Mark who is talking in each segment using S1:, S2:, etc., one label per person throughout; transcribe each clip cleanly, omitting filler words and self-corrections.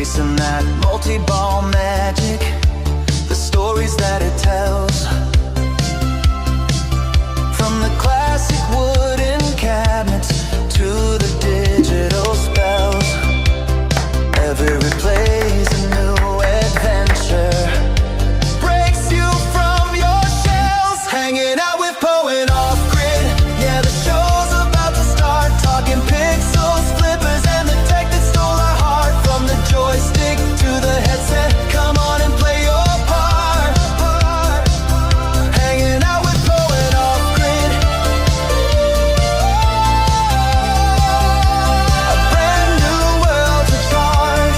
S1: chasing that multi-ball magic, the stories that it tells. From the classic wooden cabinets to the digital spells, every play's a new adventure, breaks you from your shells. Hanging out with Poe and Offgrid, yeah, the show's about to start. Talking pixels, flippers, and the tech that stole our heart. From the joystick to the headset, come on and play your part. Hanging out with Poe and Offgrid, a brand new world to start.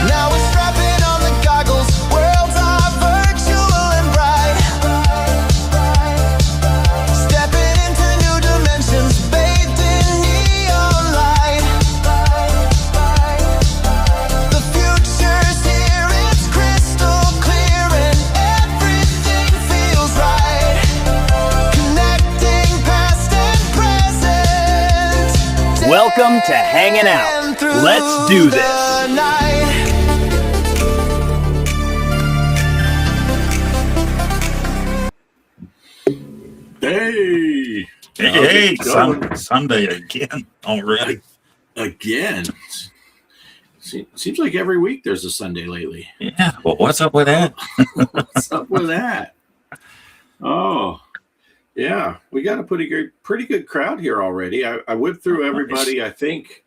S1: Now we're strapping on the goggles, worlds are virtual and bright. Stepping into new dimensions, bathed in neon light. The future's here, it's crystal clear, and everything feels right. Connecting past and present.
S2: Welcome to Hangin' Out.
S1: And through
S2: Let's do this.
S1: the night.
S3: Hey,
S4: Hey,
S3: how's it going?
S4: Sunday again already.
S3: Again. Seems like every week there's a Sunday lately.
S4: Yeah, well, what's up with that?
S3: What's up with that? Oh, yeah, we got a pretty good crowd here already. I whipped through everybody, I think.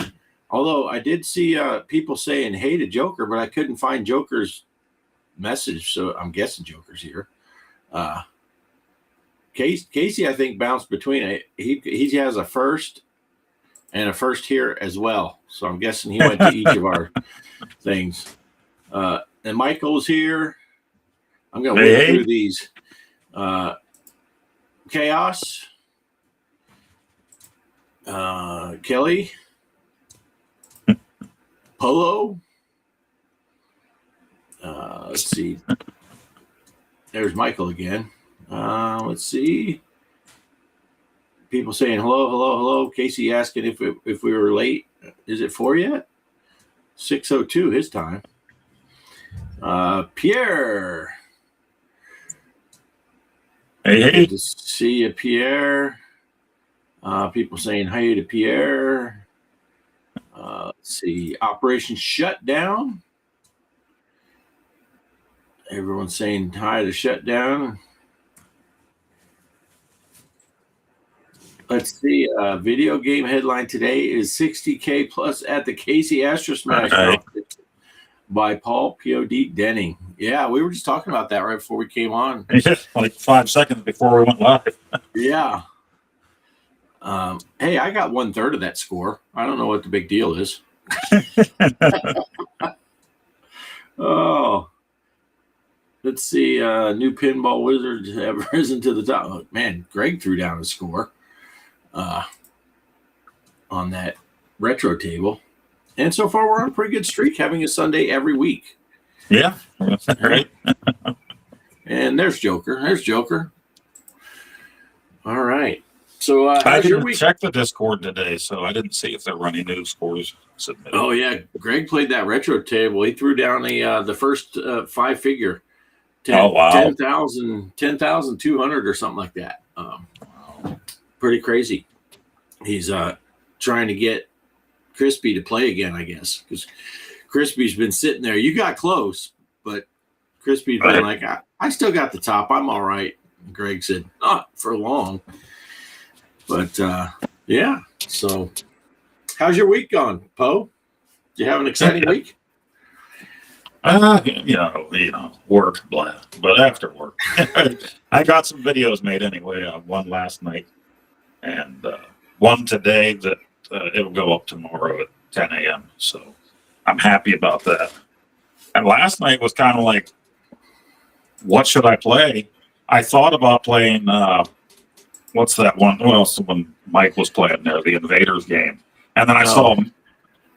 S3: Although I did see people saying hey to Joker, but I couldn't find Joker's message, so I'm guessing Joker's here. Casey, I think, bounced between it. He has a first and a first here as well. So I'm guessing he went to each of our things. And Michael's here. I'm going to whip through these. Kaos. Kelly. Polo. Let's see. There's Michael again. Let's see. People saying hello, hello, hello. Casey asking if we were late. Is it 4 yet? 6:02 his time. Pierre.
S4: Hey,
S3: Good to see you, Pierre. People saying hi to Pierre. Let's see. Operation Shutdown. Everyone's saying hi to Shutdown. Let's see. Video game headline today is 60K plus at the Casey Astro Smash by Paul P.O.D. Denning. Yeah, we were just talking about that right before we came on.
S4: like 5 seconds before we went live.
S3: Yeah. Hey, I got 1/3 of that score. I don't know what the big deal is. Oh. Let's see. New pinball wizards have risen to the top. Oh, man, Greg threw down a score on that retro table. And so far, we're on a pretty good streak, having a Sunday every week.
S4: Yeah, right.
S3: And there's Joker. There's Joker. All right. So
S4: I
S3: how's your
S4: didn't
S3: week?
S4: check the Discord today, so I didn't see if there were any new scores submitted.
S3: Oh, yeah. Greg played that retro table. He threw down the first 5-figure. 10,200 or something like that. Pretty crazy. He's trying to get Crispy to play again, I guess, because Crispy's been sitting there. You got close, but Crispy's been like, I still got the top. I'm all right. And Greg said, not for long. But, yeah. So how's your week gone, Poe? Did you have an exciting week?
S4: Work, blah. But after work, I got some videos made anyway. One last night, and one today that it'll go up tomorrow at 10 a.m. So I'm happy about that. And last night was kind of like, what should I play? I thought about playing, what's that one? Well, someone Mike was playing there, the Invaders game. And then I saw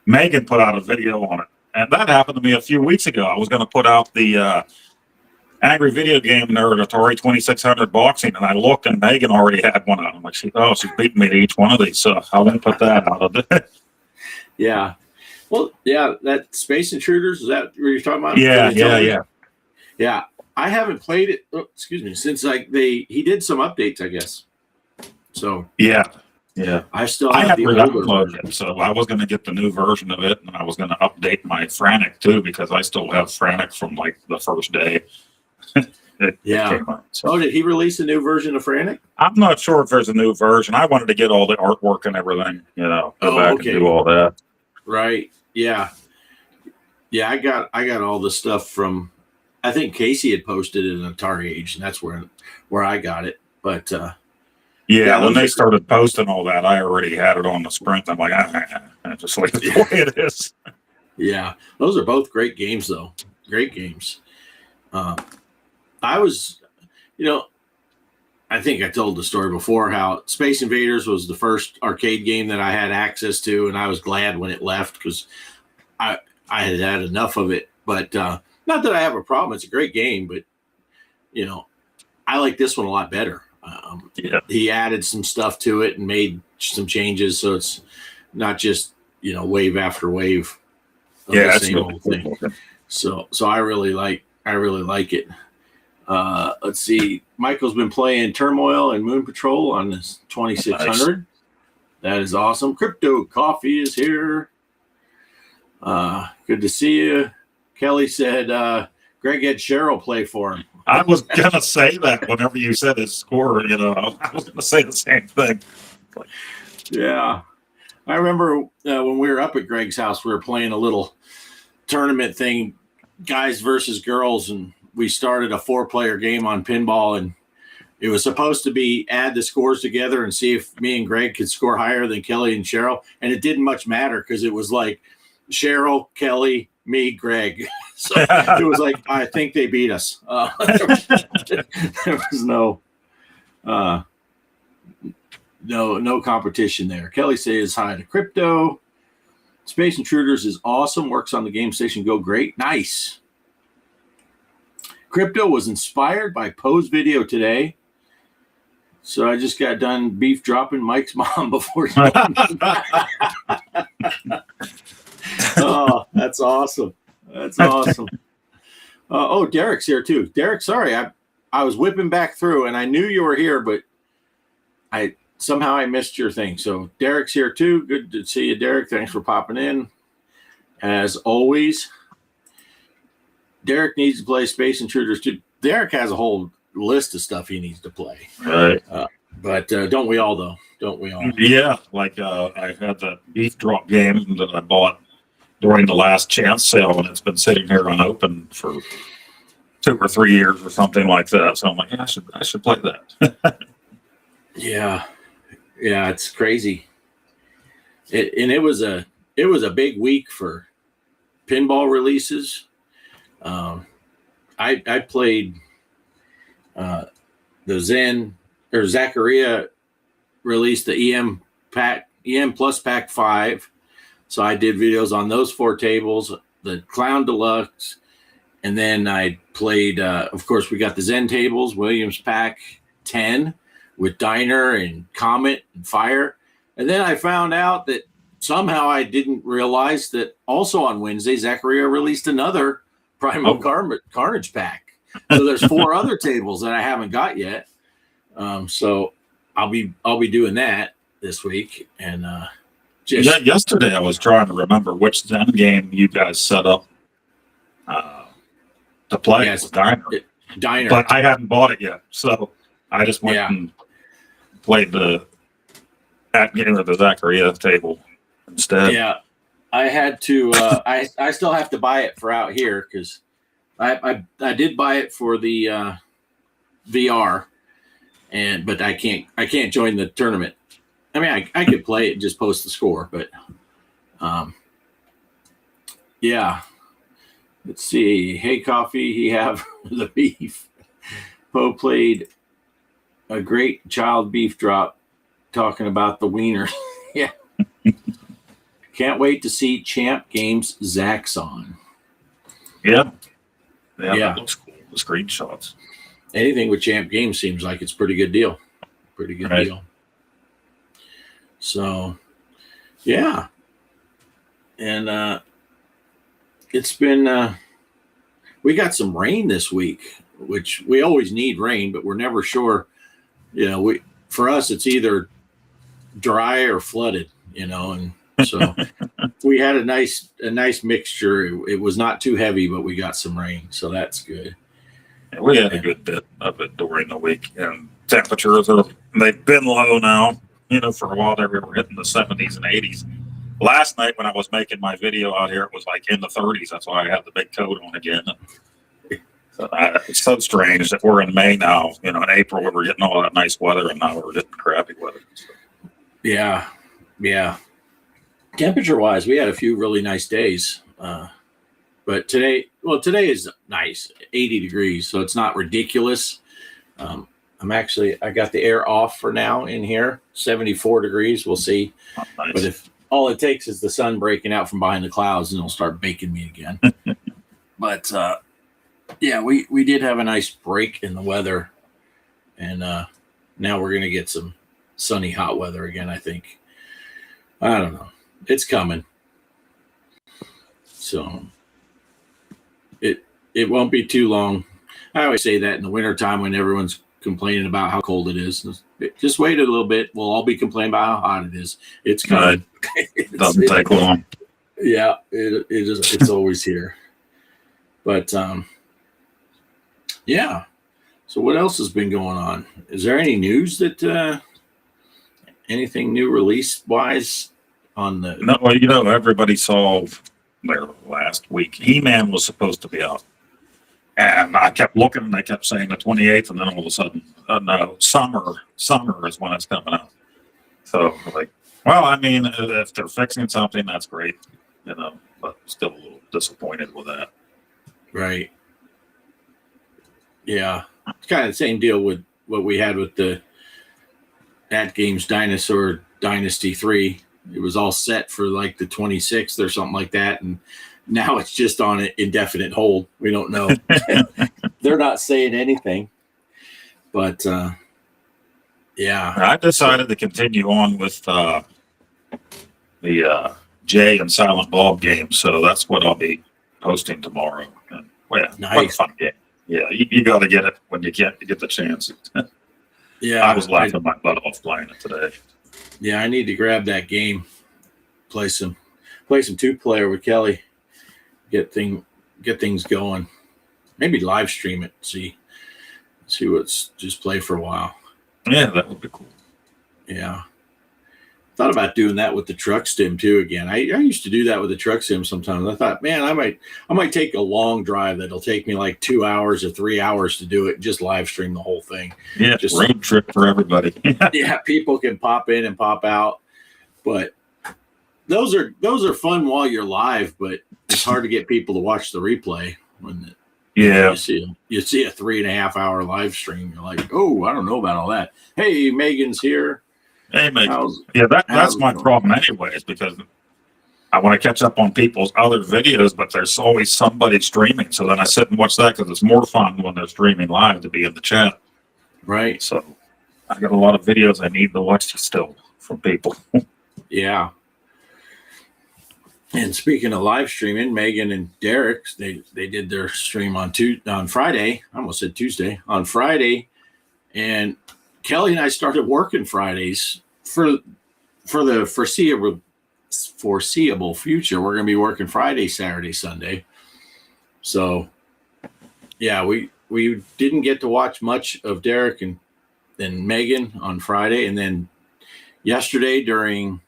S4: Megan put out a video on it. And that happened to me a few weeks ago. I was going to put out the Angry Video Game Nerd Atari 2600 boxing, and I looked, and Megan already had one out. I'm like, she's beating me to each one of these, so I won't put that out of it.
S3: Yeah. Well, yeah, that Space Intruders, is that what you're talking about?
S4: Yeah.
S3: Yeah. I haven't played it, since he did some updates, I guess. So
S4: Yeah.
S3: I still
S4: I
S3: have the
S4: haven't
S3: older
S4: downloaded
S3: version.
S4: it, so I was going to get the new version of it, and I was going to update my Frantic too, because I still have Frantic from like the first day. it came out, so.
S3: Oh, did he release a new version of Frantic?
S4: I'm not sure if there's a new version. I wanted to get all the artwork and everything, go back and do all that.
S3: Right. Yeah. Yeah, I got all the stuff from, I think Casey had posted it in Atari Age, and that's where I got it. But
S4: when they started posting all that, I already had it on the Sprint. I'm like, I just leave it the way it is.
S3: Yeah, those are both great games, though. Great games. I was, I think I told the story before how Space Invaders was the first arcade game that I had access to, and I was glad when it left because I had had enough of it. But not that I have a problem; it's a great game, but I like this one a lot better. He added some stuff to it and made some changes, so it's not just wave after wave of the same old thing. So I really like it. Let's see. Michael's been playing Turmoil and Moon Patrol on this 2600. Nice. That is awesome. Crypto Coffee is here. Good to see you. Kelly said Greg had Cheryl play for him.
S4: I was going to say that whenever you said his score, I was going to say the same thing.
S3: Yeah. I remember when we were up at Greg's house, we were playing a little tournament thing, guys versus girls, and we started a 4-player game on pinball, and it was supposed to be add the scores together and see if me and Greg could score higher than Kelly and Cheryl, and it didn't much matter because it was like Cheryl, Kelly, me, Greg. So it was like, I think they beat us. There was no competition there. Kelly says hi to Crypto. Space Intruders is awesome. Works on the Game Station Go great. Nice. Crypto was inspired by Poe's video today. So I just got done beef dropping Mike's mom before you. Oh, that's awesome. That's awesome. Derek's here too. Derek, sorry, I was whipping back through and I knew you were here, but I missed your thing. So Derek's here too. Good to see you, Derek. Thanks for popping in. As always, Derek needs to play Space Intruders too. Derek has a whole list of stuff he needs to play.
S4: Right.
S3: But don't we all, though? Don't we all?
S4: Yeah. Like I had that beef drop game that I bought during the last chance sale, and it's been sitting here unopened for 2 or 3 years or something like that. So I'm like, I should play that. Yeah, it's crazy. It was a big week for pinball releases. I played the Zen or Zachariah released the EM Plus Pack 5. So I did videos on those 4 tables, the Clown Deluxe, and then I played, of course, we got the Zen tables, Williams Pack 10 with Diner and Comet and Fire. And then I found out that somehow I didn't realize that also on Wednesday, Zachariah released another Primal Carnage Pack. So there's 4 other tables that I haven't got yet. So I'll be doing that this week. And yesterday I was trying to remember which Zen game you guys set up to play. Yes, Diner. But I hadn't bought it yet, so I just went and played that game of the Zachariah table instead. Yeah, I had to. I still have to buy it for out here because I did buy it for the VR, but I can't join the tournament. I mean, I could play it and just post the score, but yeah. Let's see. Hey, Coffee, he have the beef. Poe played a great child beef drop talking about the wiener. Yeah. Can't wait to see Champ Games Zaxxon. Yeah. That looks cool. the screenshots.
S3: Anything with Champ Games seems like it's pretty good deal. Pretty good
S4: Right.
S3: deal. So, yeah. And it's been, we got some rain this week, which we always need rain, but we're never sure. You know, for us, it's either dry or flooded, you know, and so we had a nice mixture. It was not too heavy, but we got some rain, so that's good.
S4: Yeah, we had a good bit of it during the week, and temperatures they've been low now. You know, for a while they were hitting the 70s and 80s. Last night when I was making my video out here, it was like in the 30s. That's why I had the big coat on again. So it's so strange that we're in May now. You know, in April we were getting all that nice weather, and now we're getting crappy weather. So.
S3: Yeah. Temperature-wise, we had a few really nice days. But today is nice, 80 degrees, so it's not ridiculous. I got the air off for now in here, 74 degrees. We'll see.
S4: Oh, nice.
S3: But if all it takes is the sun breaking out from behind the clouds, and it'll start baking me again. But yeah, we did have a nice break in the weather, and now we're gonna get some sunny, hot weather again. I think. I don't know. It's coming. So it won't be too long. I always say that in the wintertime when everyone's complaining about how cold it is. Just wait a little bit. We'll all be complaining about how hot it is. It's coming.
S4: It doesn't take long.
S3: Yeah, it is. It's always here. But yeah. So what else has been going on? Is there any news that anything new release wise on the?
S4: No, well, you know, everybody saw there last week. He-Man was supposed to be out. And I kept looking, and they kept saying the 28th, and then all of a sudden, no, summer is when it's coming out. So, like, well, I mean, if they're fixing something, that's great, you know, but still a little disappointed with that.
S3: Right. Yeah. It's kind of the same deal with what we had with the At Games Dinosaur Dynasty 3. It was all set for like the 26th or something like that, and now it's just on an indefinite hold. We don't know. They're not saying anything. But, yeah.
S4: I decided to continue on with the Jay and Silent Bob game, so that's what I'll be posting tomorrow. And, well, yeah,
S3: Nice.
S4: what a fun game. Yeah, you got to get it when you get the chance.
S3: Yeah.
S4: I was laughing my butt off playing it today.
S3: Yeah, I need to grab that game. Play some 2-player with Kelly. Get things going. Maybe live stream it. See what's just play for a while.
S4: Yeah, that would be cool.
S3: Yeah. Thought about doing that with the truck sim too again. I used to do that with the truck sim sometimes. I thought, man, I might take a long drive that'll take me like 2 hours or 3 hours to do it and just live stream the whole thing.
S4: Yeah,
S3: just
S4: road trip for everybody.
S3: Yeah, people can pop in and pop out. But those are fun while you're live, but it's hard to get people to watch the replay when
S4: Yeah.
S3: you see a 3.5 hour live stream. You're like, oh, I don't know about all that. Hey, Megan's here.
S4: Hey, Megan.
S3: How's
S4: That's
S3: it
S4: my
S3: going?
S4: problem anyways, because I want to catch up on people's other videos, but there's always somebody streaming. So then I sit and watch that because it's more fun when they're streaming live to be in the chat.
S3: Right.
S4: So I got a lot of videos I need to watch still from people.
S3: Yeah. And speaking of live streaming, Megan and Derek, they did their stream on Friday. I almost said Tuesday. On Friday, and Kelly and I started working Fridays for the foreseeable future. We're going to be working Friday, Saturday, Sunday. So, yeah, we didn't get to watch much of Derek and Megan on Friday, and then yesterday during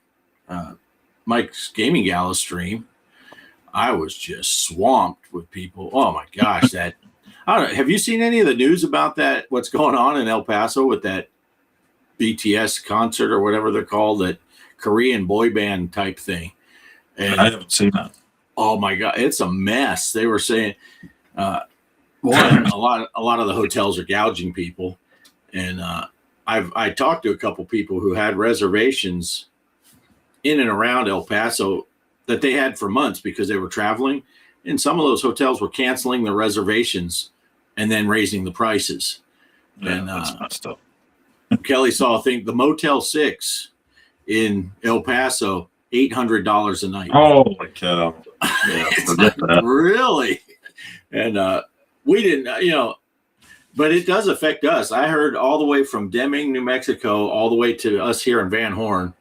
S3: Mike's Gaming Gala stream, I was just swamped with people. Oh my gosh, I don't know. Have you seen any of the news about that? What's going on in El Paso with that BTS concert or whatever they're called, that Korean boy band type thing? And
S4: I haven't seen that.
S3: oh my God, it's a mess. They were saying, one, a lot of the hotels are gouging people, and I talked to a couple people who had reservations in and around El Paso that they had for months because they were traveling, and some of those hotels were canceling the reservations and then raising the prices.
S4: Yeah,
S3: And
S4: that's messed up.
S3: Kelly saw a thing, the Motel 6 in El Paso, $800 a night.
S4: Holy cow. Yeah, forget that.
S3: Really? And we didn't, but it does affect us. I heard all the way from Deming, New Mexico, all the way to us here in Van Horn.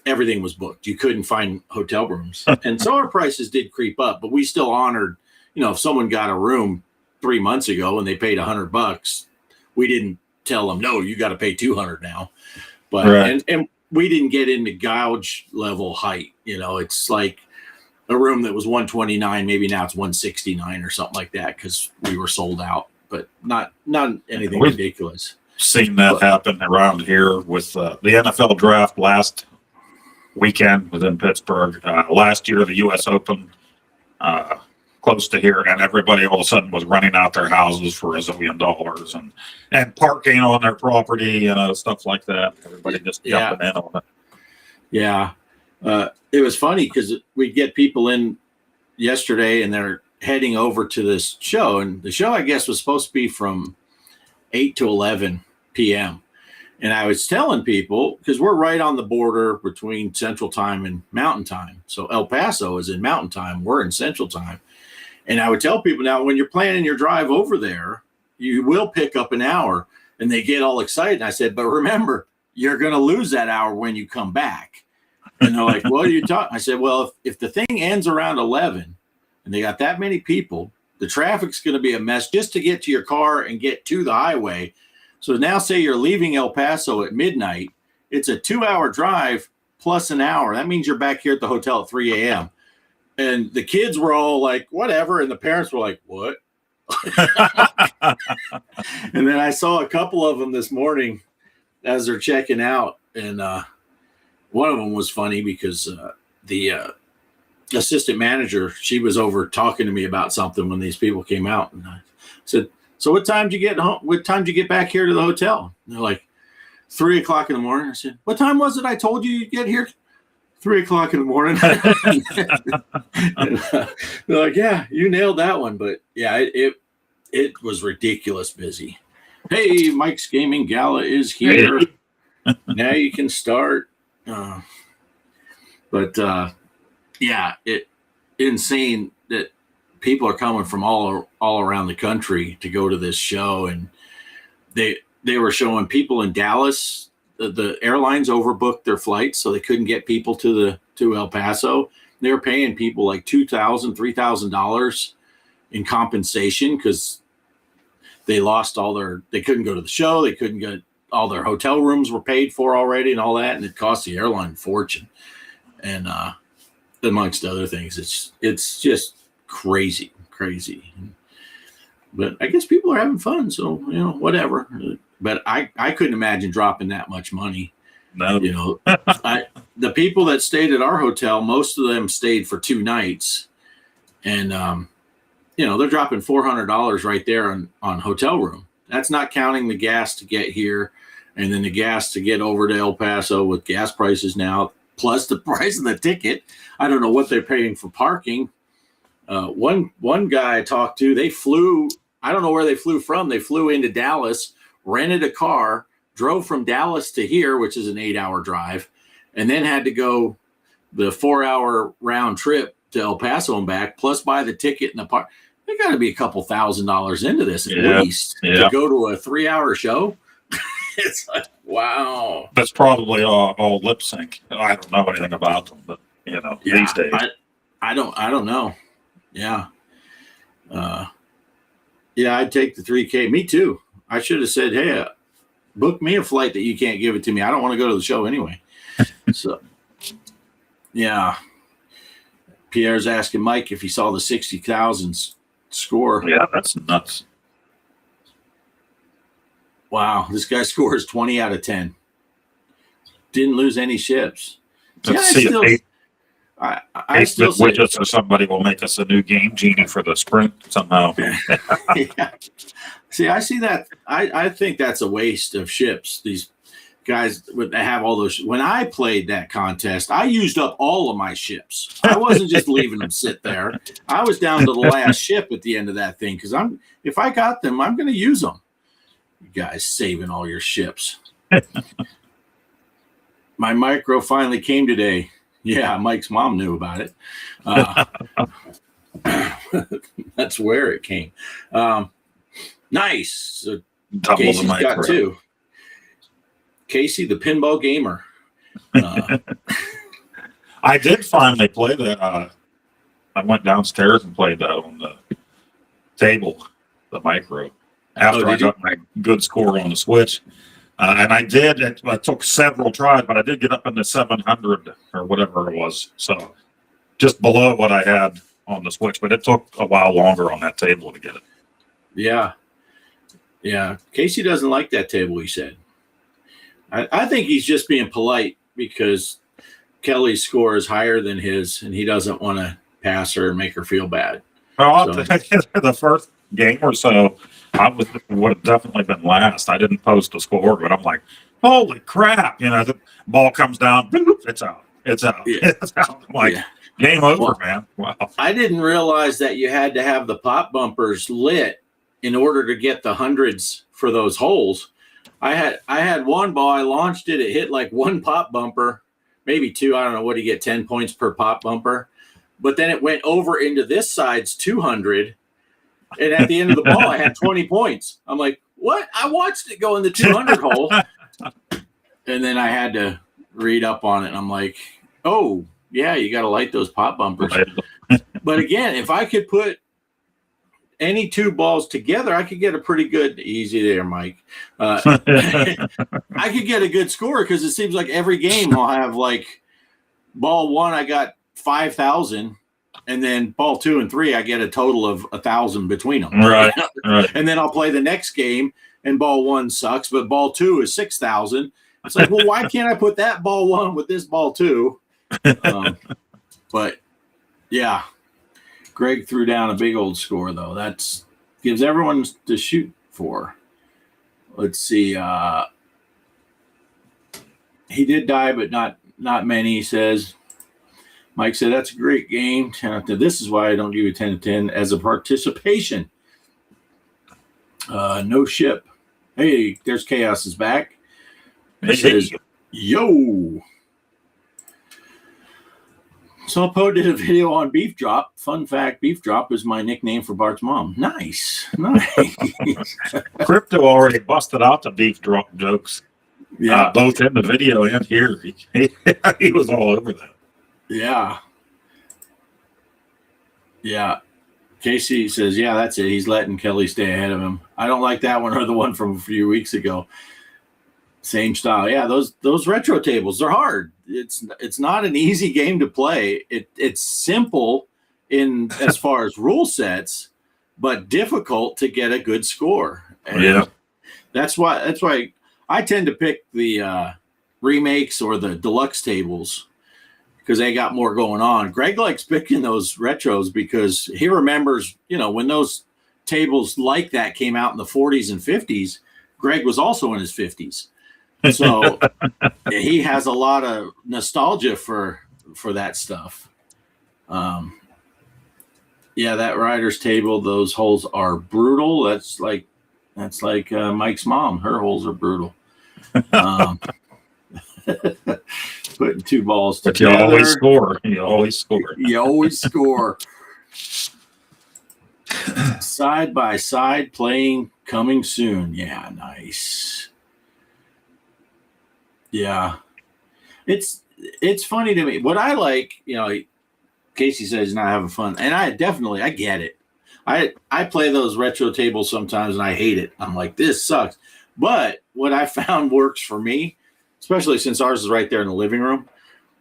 S3: Everything was booked. You couldn't find hotel rooms. And so our prices did creep up, but we still honored, if someone got a room 3 months ago and they paid $100, we didn't tell them, no, you got to pay 200 now. But,
S4: right.
S3: and we didn't get into gouge level height. It's like a room that was 129, maybe now it's 169 or something like that, because we were sold out, but not anything ridiculous.
S4: Seen that happen around here with the NFL draft last weekend was in Pittsburgh. Last year, the U.S. Open close to here, and everybody all of a sudden was running out their houses for $1 zillion and parking on their property, stuff like that. Everybody just jumping in on it.
S3: Yeah. It was funny because we'd get people in yesterday and they're heading over to this show. And the show, I guess, was supposed to be from 8 to 11 p.m. And I was telling people, because we're right on the border between Central Time and Mountain Time. So El Paso is in Mountain Time. We're in Central Time. And I would tell people, now, when you're planning your drive over there, you will pick up an hour. And they get all excited. And I said, but remember, you're going to lose that hour when you come back. And they're like, what are you talking? I said, well, if the thing ends around 11 and they got that many people, the traffic's going to be a mess just to get to your car and get to the highway. So now say you're leaving El Paso at midnight. It's a 2-hour drive plus an hour. That means you're back here at the hotel at 3 a.m. And the kids were all like, whatever. And the parents were like, what? And then I saw a couple of them this morning as they're checking out. And one of them was funny because the assistant manager, she was over talking to me about something when these people came out. And I said, so what time did you get home? What time did you get back here to the hotel? And they're like, 3 o'clock in the morning. I said, what time was it I told you you'd get here? 3 o'clock in the morning. And, they're like, yeah, you nailed that one. But yeah, it was ridiculous busy. Hey, Mike's Gaming Gala is here. Now you can start. Yeah, it insane that people are coming from all around the country to go to this show. And they were showing people in Dallas. The airlines overbooked their flights, so they couldn't get people to El Paso. They were paying people like $2,000, $3,000 in compensation because they lost they couldn't go to the show. They couldn't get all their hotel rooms were paid for already and all that. And it cost the airline a fortune. And amongst other things, it's just crazy. But I guess people are having fun. So, whatever. But I couldn't imagine dropping that much money.
S4: No.
S3: The people that stayed at our hotel, most of them stayed for 2 nights. And, they're dropping $400 right there on hotel room. That's not counting the gas to get here and then the gas to get over to El Paso with gas prices now, plus the price of the ticket. I don't know what they're paying for parking. One guy I talked to, they flew, I don't know where they flew from. They flew into Dallas, rented a car, drove from Dallas to here, which is an 8-hour drive, and then had to go the 4-hour round trip to El Paso and back, plus buy the ticket and the park. They got to be a couple $1,000s into this at least to go to a 3-hour show. It's like, wow.
S4: That's probably all lip sync. I don't know anything about them, but these days.
S3: I don't know. Yeah. I'd take the 3K. Me too. I should have said, hey, book me a flight that you can't give it to me. I don't want to go to the show anyway. So, yeah. Pierre's asking Mike if he saw the 60,000 score.
S4: Yeah, that's nuts.
S3: Wow. This guy scores 20 out of 10. Didn't lose any ships.
S4: Let's see if I still say widgets or somebody will make us a new game genie for the sprint somehow.
S3: Yeah. See, I see that. I think that's a waste of ships. guys would have all those. When I played that contest, I used up all of my ships. I wasn't just leaving them sit there. I was down to the last ship at the end of that thing because if I got them, I'm going to use them. You guys saving all your ships. My micro finally came today. Yeah, Mike's mom knew about it. That's where it came. Nice. So Casey's got two. Casey, the pinball gamer.
S4: I did finally play that. I went downstairs and played that on the table, the micro, after I got my good score on the Switch. And I did. It took several tries, but I did get up in the 700 or whatever it was. So just below what I had on the Switch, but it took a while longer on that table to get it.
S3: Yeah. Yeah. Casey doesn't like that table, he said. I think he's just being polite because Kelly's score is higher than his, and he doesn't want to pass her and make her feel bad.
S4: Well, so. The first game or so, I would have definitely been last. I didn't post a score, but I'm like, holy crap. You know, the ball comes down, it's out. It's out. Yeah. It's out. I'm like, game over, man. Wow. I
S3: didn't realize that you had to have the pop bumpers lit in order to get the hundreds for those holes. I had one ball, I launched it, it hit like one pop bumper, maybe two, I don't know, what do you get, 10 points per pop bumper? But then it went over into this side's 200, and at the end of the ball, I had 20 points. I'm like, what? I watched it go in the 200 hole, and then I had to read up on it, and I'm like, oh, yeah, you got to light those pop bumpers. But again, if I could put any two balls together, I could get a pretty good, easy there, Mike. I could get a good score because it seems like every game I'll have like ball one, I got 5,000, and then ball 2 and 3, I get a total of 1,000 between them.
S4: Right. Right.
S3: And then I'll play the next game, and ball 1 sucks, but ball 2 is 6,000. It's like, well, why can't I put that ball 1 with this ball 2? But yeah. Greg threw down a big old score, though. That's gives everyone to shoot for. Let's see. He did die, but not many, he says. Mike said, that's a great game. 10 out of 10. This is why I don't give you 10 to 10 as a participation. No ship. Hey, there's Kaos is back. He says, yo. So Poe did a video on Beef Drop. Fun fact, Beef Drop is my nickname for Bart's mom. Nice.
S4: Crypto already busted out the Beef Drop jokes. Yeah, both in the video and here. He was all over that. Yeah. Yeah. Casey says, yeah, that's it. He's letting Kelly stay ahead of him. I don't like that one or the one from a few weeks ago. Same style. Yeah, those retro tables, they're hard. It's not an easy game to play. It's simple in as far as rule sets, but difficult to get a good score. And that's why I tend to pick the remakes or the deluxe tables because they got more going on. Greg likes picking those retros because he remembers, when those tables like that came out in the 40s and 50s, Greg was also in his 50s. So he has a lot of nostalgia for that stuff. Yeah, that rider's table, those holes are brutal. That's like Mike's mom. Her holes are brutal. Putting two balls together. But you always score. You always score.
S3: You always score. Side by side playing coming soon. Yeah, nice. Yeah, it's funny to me. What I like, Casey says he's not having fun, and I get it. I play those retro tables sometimes, and I hate it. I'm like, this sucks. But what I found works for me, especially since ours is right there in the living room,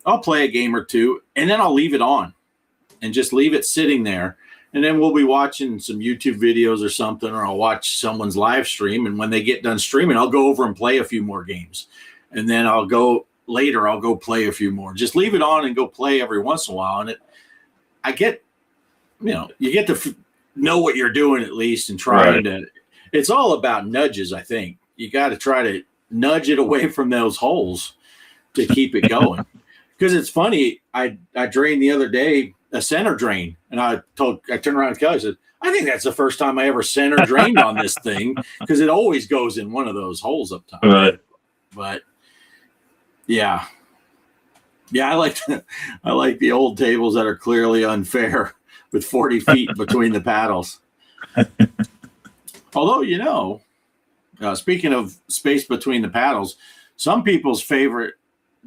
S3: I'll play a game or two, and then I'll leave it on, and just leave it sitting there. And then we'll be watching some YouTube videos or something, or I'll watch someone's live stream. And when they get done streaming, I'll go over and play a few more games. And then I'll go play a few more. Just leave it on and go play every once in a while. And you get to know what you're doing at least and trying to. It's all about nudges, I think. You got to try to nudge it away from those holes to keep it going. Because it's funny, I drained the other day a center drain, and I turned around to Kelly and said, I think that's the first time I ever center drained on this thing, because it always goes in one of those holes up top.
S4: Right.
S3: But yeah, I like the old tables that are clearly unfair with 40 feet between the paddles. Although, speaking of space between the paddles, some people's favorite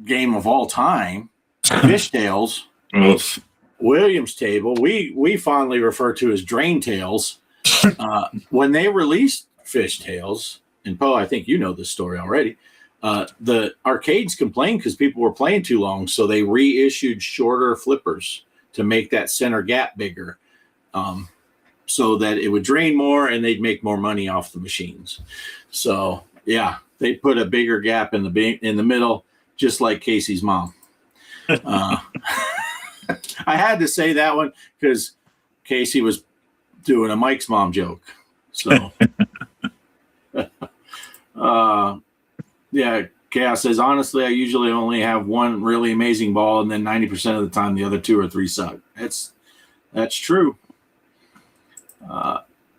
S3: game of all time, Fishtails, Williams table, we fondly refer to as Drain Tails. When they released Fishtails, and Poe, I think you know this story already, the arcades complained because people were playing too long, so they reissued shorter flippers to make that center gap bigger, so that it would drain more and they'd make more money off the machines. So yeah, they put a bigger gap in the middle, just like Casey's mom. I had to say that one because Casey was doing a Mike's mom joke. So yeah, Kaos says, honestly, I usually only have one really amazing ball, and then 90% of the time the other 2 or 3 suck. That's true.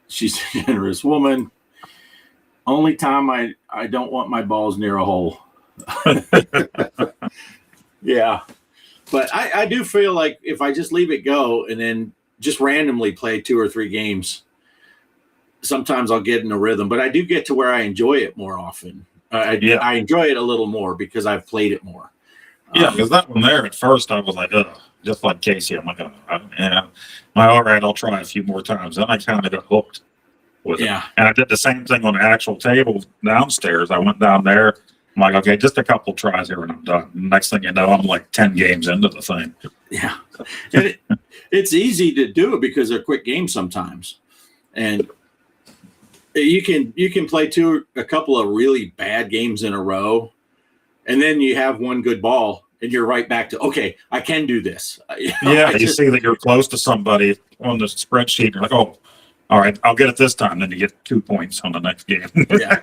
S3: She's a generous woman. Only time I don't want my balls near a hole. Yeah. But I do feel like if I just leave it go and then just randomly play 2 or 3 games, sometimes I'll get in a rhythm. But I do get to where I enjoy it more often. I enjoy it a little more because I've played it more.
S4: Yeah, because that one there at first I was like, ugh, just like Casey. I'm like, all right, I'll try a few more times. Then I kind of got hooked with it. And I did the same thing on the actual table downstairs. I went down there. I'm like, okay, just a couple tries here and I'm done. Next thing you know, I'm like 10 games into the thing.
S3: Yeah. And it's easy to do it because they're quick games sometimes. And you can play a couple of really bad games in a row, and then you have one good ball and you're right back to, okay, I can do this.
S4: You see that you're close to somebody on the spreadsheet. You're like, oh, all right, I'll get it this time. Then you get 2 points on the next game.
S3: Yeah.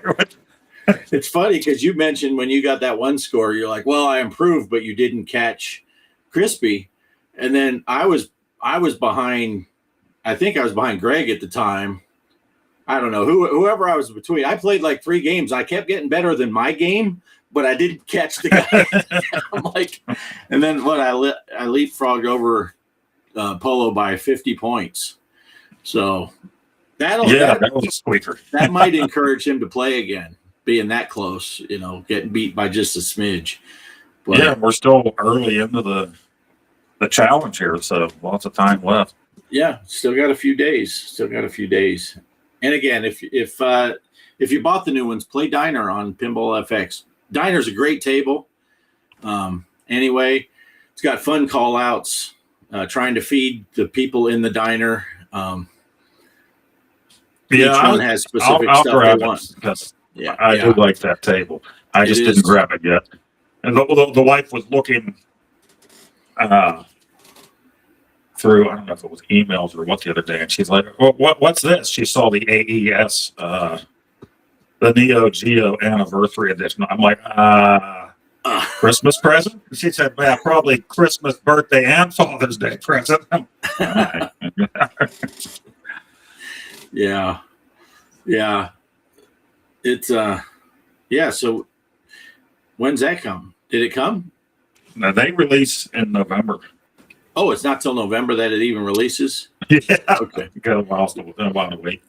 S3: It's funny because you mentioned when you got that one score, you're like, well, I improved, but you didn't catch Crispy. And then I was behind, I think I was behind Greg at the time. I don't know, whoever I was between. I played like 3 games. I kept getting better than my game, but I didn't catch the guy. I'm like, and then I leapfrogged over Polo by 50 points. So that
S4: was a squeaker.
S3: That might encourage him to play again, being that close, getting beat by just a smidge. But,
S4: yeah, we're still early into the challenge here, so lots of time left.
S3: Yeah, still got a few days. And again, if you bought the new ones, play Diner on Pinball FX. Diner's a great table. Anyway, it's got fun call outs, trying to feed the people in the diner. Each one has specific
S4: I'll
S3: stuff
S4: grab
S3: they want.
S4: Because I do like that table. I just didn't grab it yet. And the wife was looking through, I don't know if it was emails or what the other day, and she's like, well, what's this? She saw the AES, the Neo Geo Anniversary Edition. I'm like, Christmas present? She said, yeah, probably Christmas, birthday, and Father's Day present.
S3: Yeah. It's so when's that come? Did it come?
S4: Now, they release in November.
S3: Oh, it's not till November that it even releases?
S4: Yeah.
S3: Okay.
S4: Got a while to wait.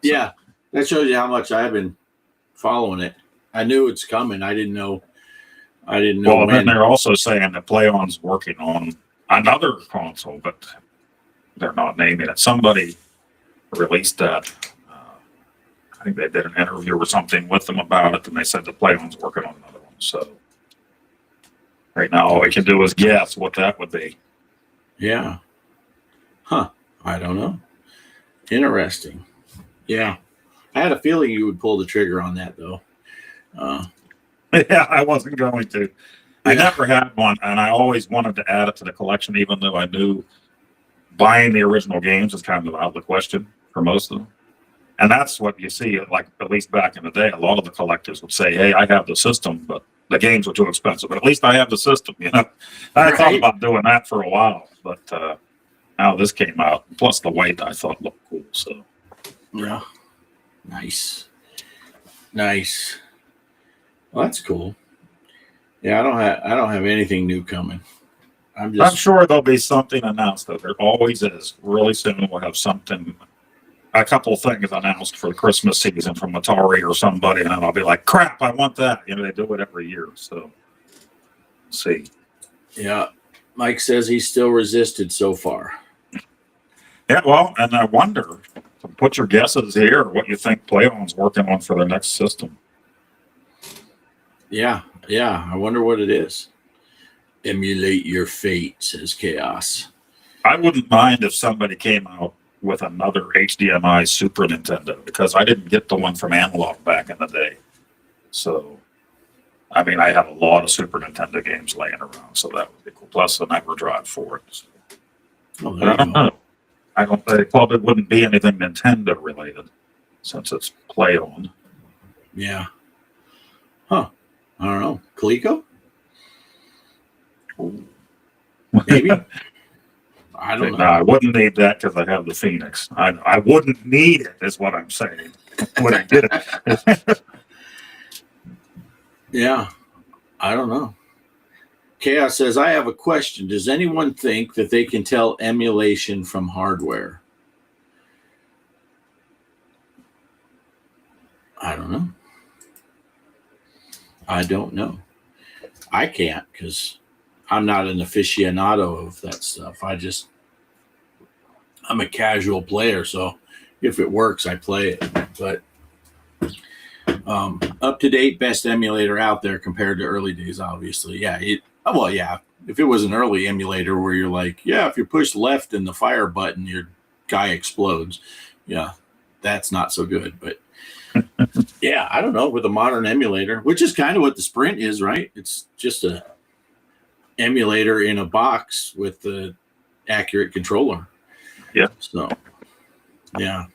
S3: Yeah. That shows you how much I've been following it. I knew it's coming. I didn't know
S4: Well,
S3: when.
S4: then they're also saying that PlayOn's working on another console, but they're not naming it. Somebody released that. I think they did an interview or something with them about it, and they said that PlayOn's working on another one. So right now, all we can do is guess what that would be.
S3: Yeah. Huh. I don't know. Interesting. Yeah. I had a feeling you would pull the trigger on that, though.
S4: Yeah, I wasn't going to. I never had one, and I always wanted to add it to the collection, even though I knew buying the original games is kind of out of the question for most of them. And that's what you see, like, at least back in the day, a lot of the collectors would say, hey, I have the system, but the games are too expensive. But at least I have the system, you know. I thought
S3: Right.
S4: about doing that for a while, but now this came out. Plus the weight I thought looked cool. So
S3: Yeah. Nice. Nice. Well, that's cool. Yeah, I don't have anything new coming.
S4: I'm sure there'll be something announced, though. There always is. Really soon we'll have something, a couple of things announced for the Christmas season from Atari or somebody, and then I'll be like, crap, I want that. You know, they do it every year. So see.
S3: Yeah. Mike says he's still resisted so far.
S4: Yeah, well, and I wonder, put your guesses here, what you think PlayOn's working on for their next system.
S3: Yeah. Yeah. I wonder what it is. Emulate your fate, says Chaos.
S4: I wouldn't mind if somebody came out with another HDMI Super Nintendo, because I didn't get the one from Analog back in the day. So, I mean, I have a lot of Super Nintendo games laying around, so that would be cool. Plus an EverDrive for it. So.
S3: Oh,
S4: But
S3: there
S4: I
S3: you
S4: don't
S3: go.
S4: know. I don't think, well, it wouldn't be anything Nintendo related since it's PlayOn.
S3: Yeah. Huh. I don't know. Coleco? Maybe. I don't
S4: No,
S3: know.
S4: I wouldn't need that because I have the Phoenix. I wouldn't need it, is what I'm saying. Wouldn't get it.
S3: Yeah. I don't know. Chaos says, I have a question. Does anyone think that they can tell emulation from hardware? I don't know. I don't know. I can't because I'm not an aficionado of that stuff. I'm a casual player. So if it works, I play it. But up to date, best emulator out there compared to early days, obviously. Yeah. Yeah. If it was an early emulator where you're like, yeah, if you push left in the fire button, your guy explodes. Yeah, that's not so good. But yeah, I don't know, with a modern emulator, which is kind of what the Sprint is, right? It's just a emulator in a box with the accurate controller.
S4: Yeah.
S3: So, yeah.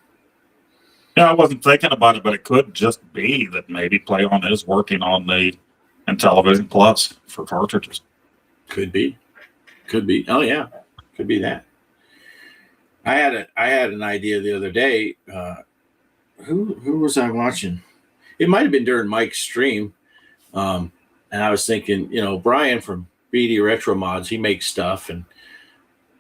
S4: Yeah, I wasn't thinking about it, but it could just be that maybe PlayOn is working on the Intellivision Plus for cartridges.
S3: Could be. Oh yeah, could be that. I had an idea the other day. Who was I watching? It might have been during Mike's stream, and I was thinking, Brian from BD Retro Mods, he makes stuff, and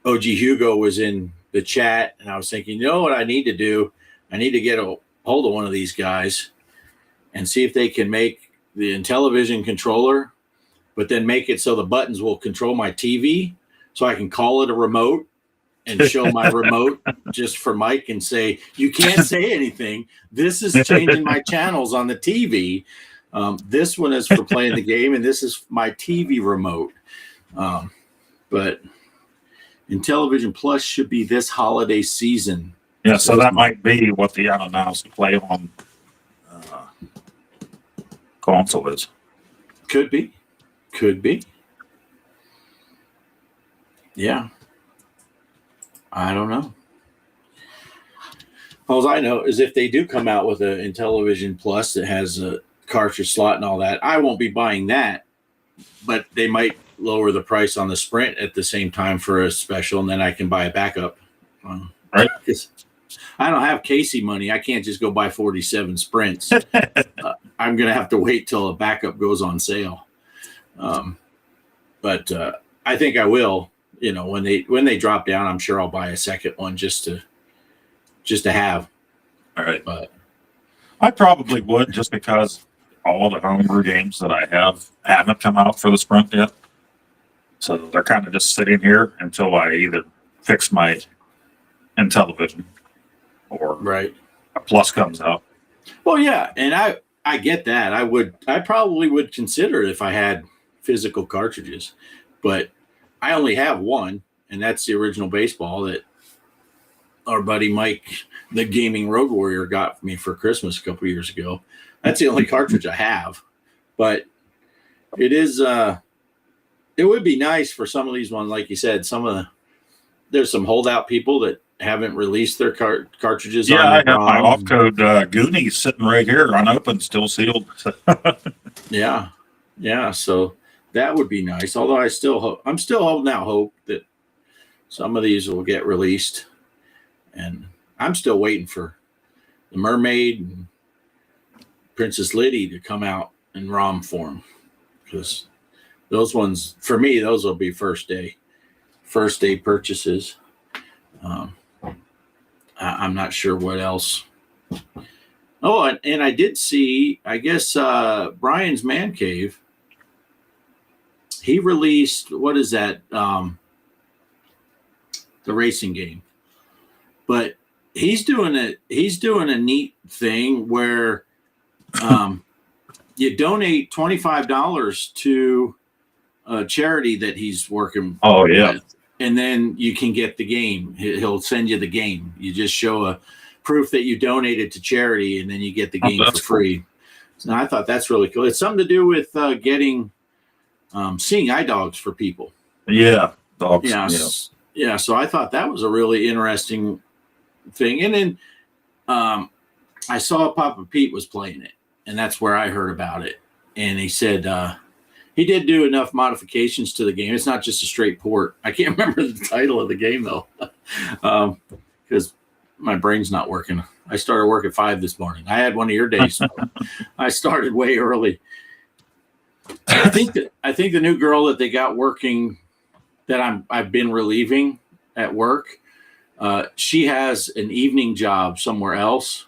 S3: OG Hugo was in the chat, and I was thinking, you know what I need to do? I need to get a hold of one of these guys and see if they can make the Intellivision controller, but then make it so the buttons will control my TV, so I can call it a remote and show my remote just for Mike and say, you can't say anything. This is changing my channels on the TV. This one is for playing the game, and this is my TV remote. But Intellivision Plus should be this holiday season.
S4: Yeah, so that might be what the unannounced PlayOn console is.
S3: Could be. Yeah. I don't know. All I know is if they do come out with an Intellivision Plus that has a cartridge slot and all that, I won't be buying that. But they might lower the price on the Sprint at the same time for a special, and then I can buy a backup.
S4: Right.
S3: I don't have Casey money. I can't just go buy 47 Sprints. I'm going to have to wait till a backup goes on sale. But I think I will. When they drop down, I'm sure I'll buy a second one just to have.
S4: All right.
S3: But
S4: I probably would, just because all the homebrew games that I haven't come out for the Sprint yet. So they're kind of just sitting here until I either fix my Intellivision or
S3: right.
S4: a Plus comes out.
S3: Well, yeah, and I get that. I probably would consider it if I had physical cartridges, but I only have one, and that's the original baseball that our buddy Mike, the Gaming Road Warrior, got me for Christmas a couple years ago. That's the only cartridge I have, but it is. It would be nice for some of these ones, like you said, some of there's some holdout people that haven't released their cartridges.
S4: Yeah,
S3: on
S4: I have my
S3: ROM.
S4: off-code Goonies sitting right here, unopened, still sealed.
S3: Yeah, yeah. So that would be nice. Although I'm still holding out hope that some of these will get released, and I'm still waiting for the Mermaid and Princess Liddy to come out in ROM form, because those ones, for me, those will be first day purchases. I'm not sure what else. Oh, and I did see, I guess, Brian's Man Cave. He released, what is that? The racing game. But he's doing a neat thing where you donate $25 to a charity that he's working with, and then you can get the game. He'll send you the game. You just show a proof that you donated to charity, and then you get the game for free. Cool. So I thought that's really cool. It's something to do with getting seeing eye dogs for people.
S4: Yeah, dogs.
S3: Yeah. So I thought that was a really interesting thing. And then I saw Papa Pete was playing it, and that's where I heard about it. And he said he did do enough modifications to the game. It's not just a straight port. I can't remember the title of the game though, because my brain's not working. I started work at 5 this morning. I had one of your days. So I started way early. I think the new girl that they got working, that I've been relieving at work, she has an evening job somewhere else.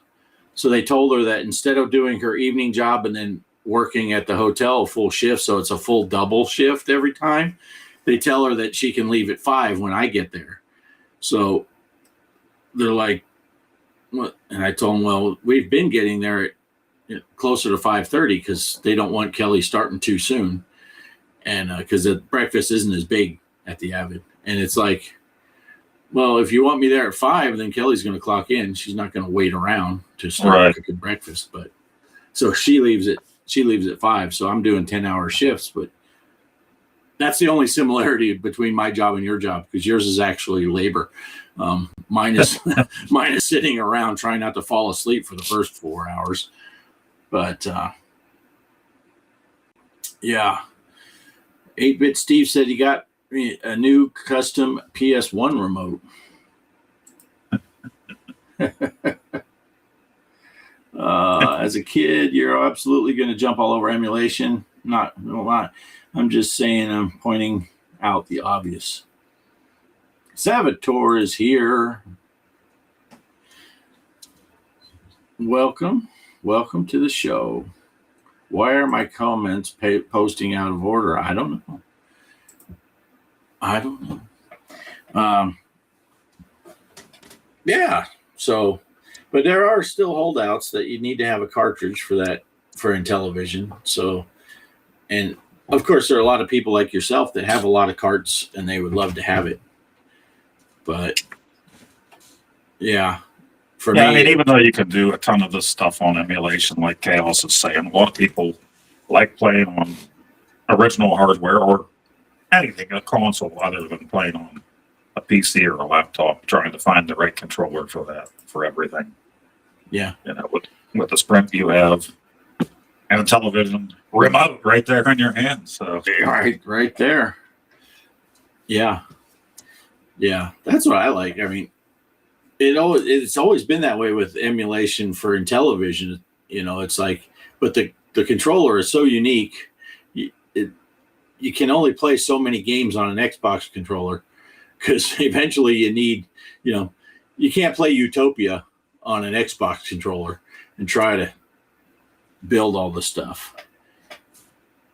S3: So they told her that instead of doing her evening job and then working at the hotel full shift, so it's a full double shift every time, they tell her that she can leave at 5 when I get there. So they're like, what? And I told them, well, we've been getting there at closer to 5:30 because they don't want Kelly starting too soon, and because the breakfast isn't as big at the Avid. And it's like, well, if you want me there at 5, then Kelly's going to clock in. She's not going to wait around to start cooking breakfast. But so she leaves at 5. So I'm doing 10-hour shifts. But that's the only similarity between my job and your job, because yours is actually labor. Mine is sitting around trying not to fall asleep for the first 4 hours. But yeah, 8-Bit Steve said he got a new custom PS1 remote. As a kid, you're absolutely going to jump all over emulation. Not a lot. I'm just saying, I'm pointing out the obvious. Saboteur is here. Welcome to the show. Why are my comments posting out of order? I don't know. Yeah. So, but there are still holdouts that you need to have a cartridge for Intellivision. So, and of course, there are a lot of people like yourself that have a lot of carts and they would love to have it. But yeah, for me,
S4: I mean, even though you can do a ton of this stuff on emulation, like Kaos is saying, a lot of people like playing on original hardware or anything, a console, other than playing on a PC or a laptop, trying to find the right controller for everything.
S3: Yeah.
S4: With the Sprint you have and a television remote right there in your hand. So
S3: right there. Yeah. Yeah. That's what I like. I mean, it's always been that way with emulation for Intellivision. It's like, but the controller is so unique. You can only play so many games on an Xbox controller, because eventually you need, you can't play Utopia on an Xbox controller and try to build all the stuff.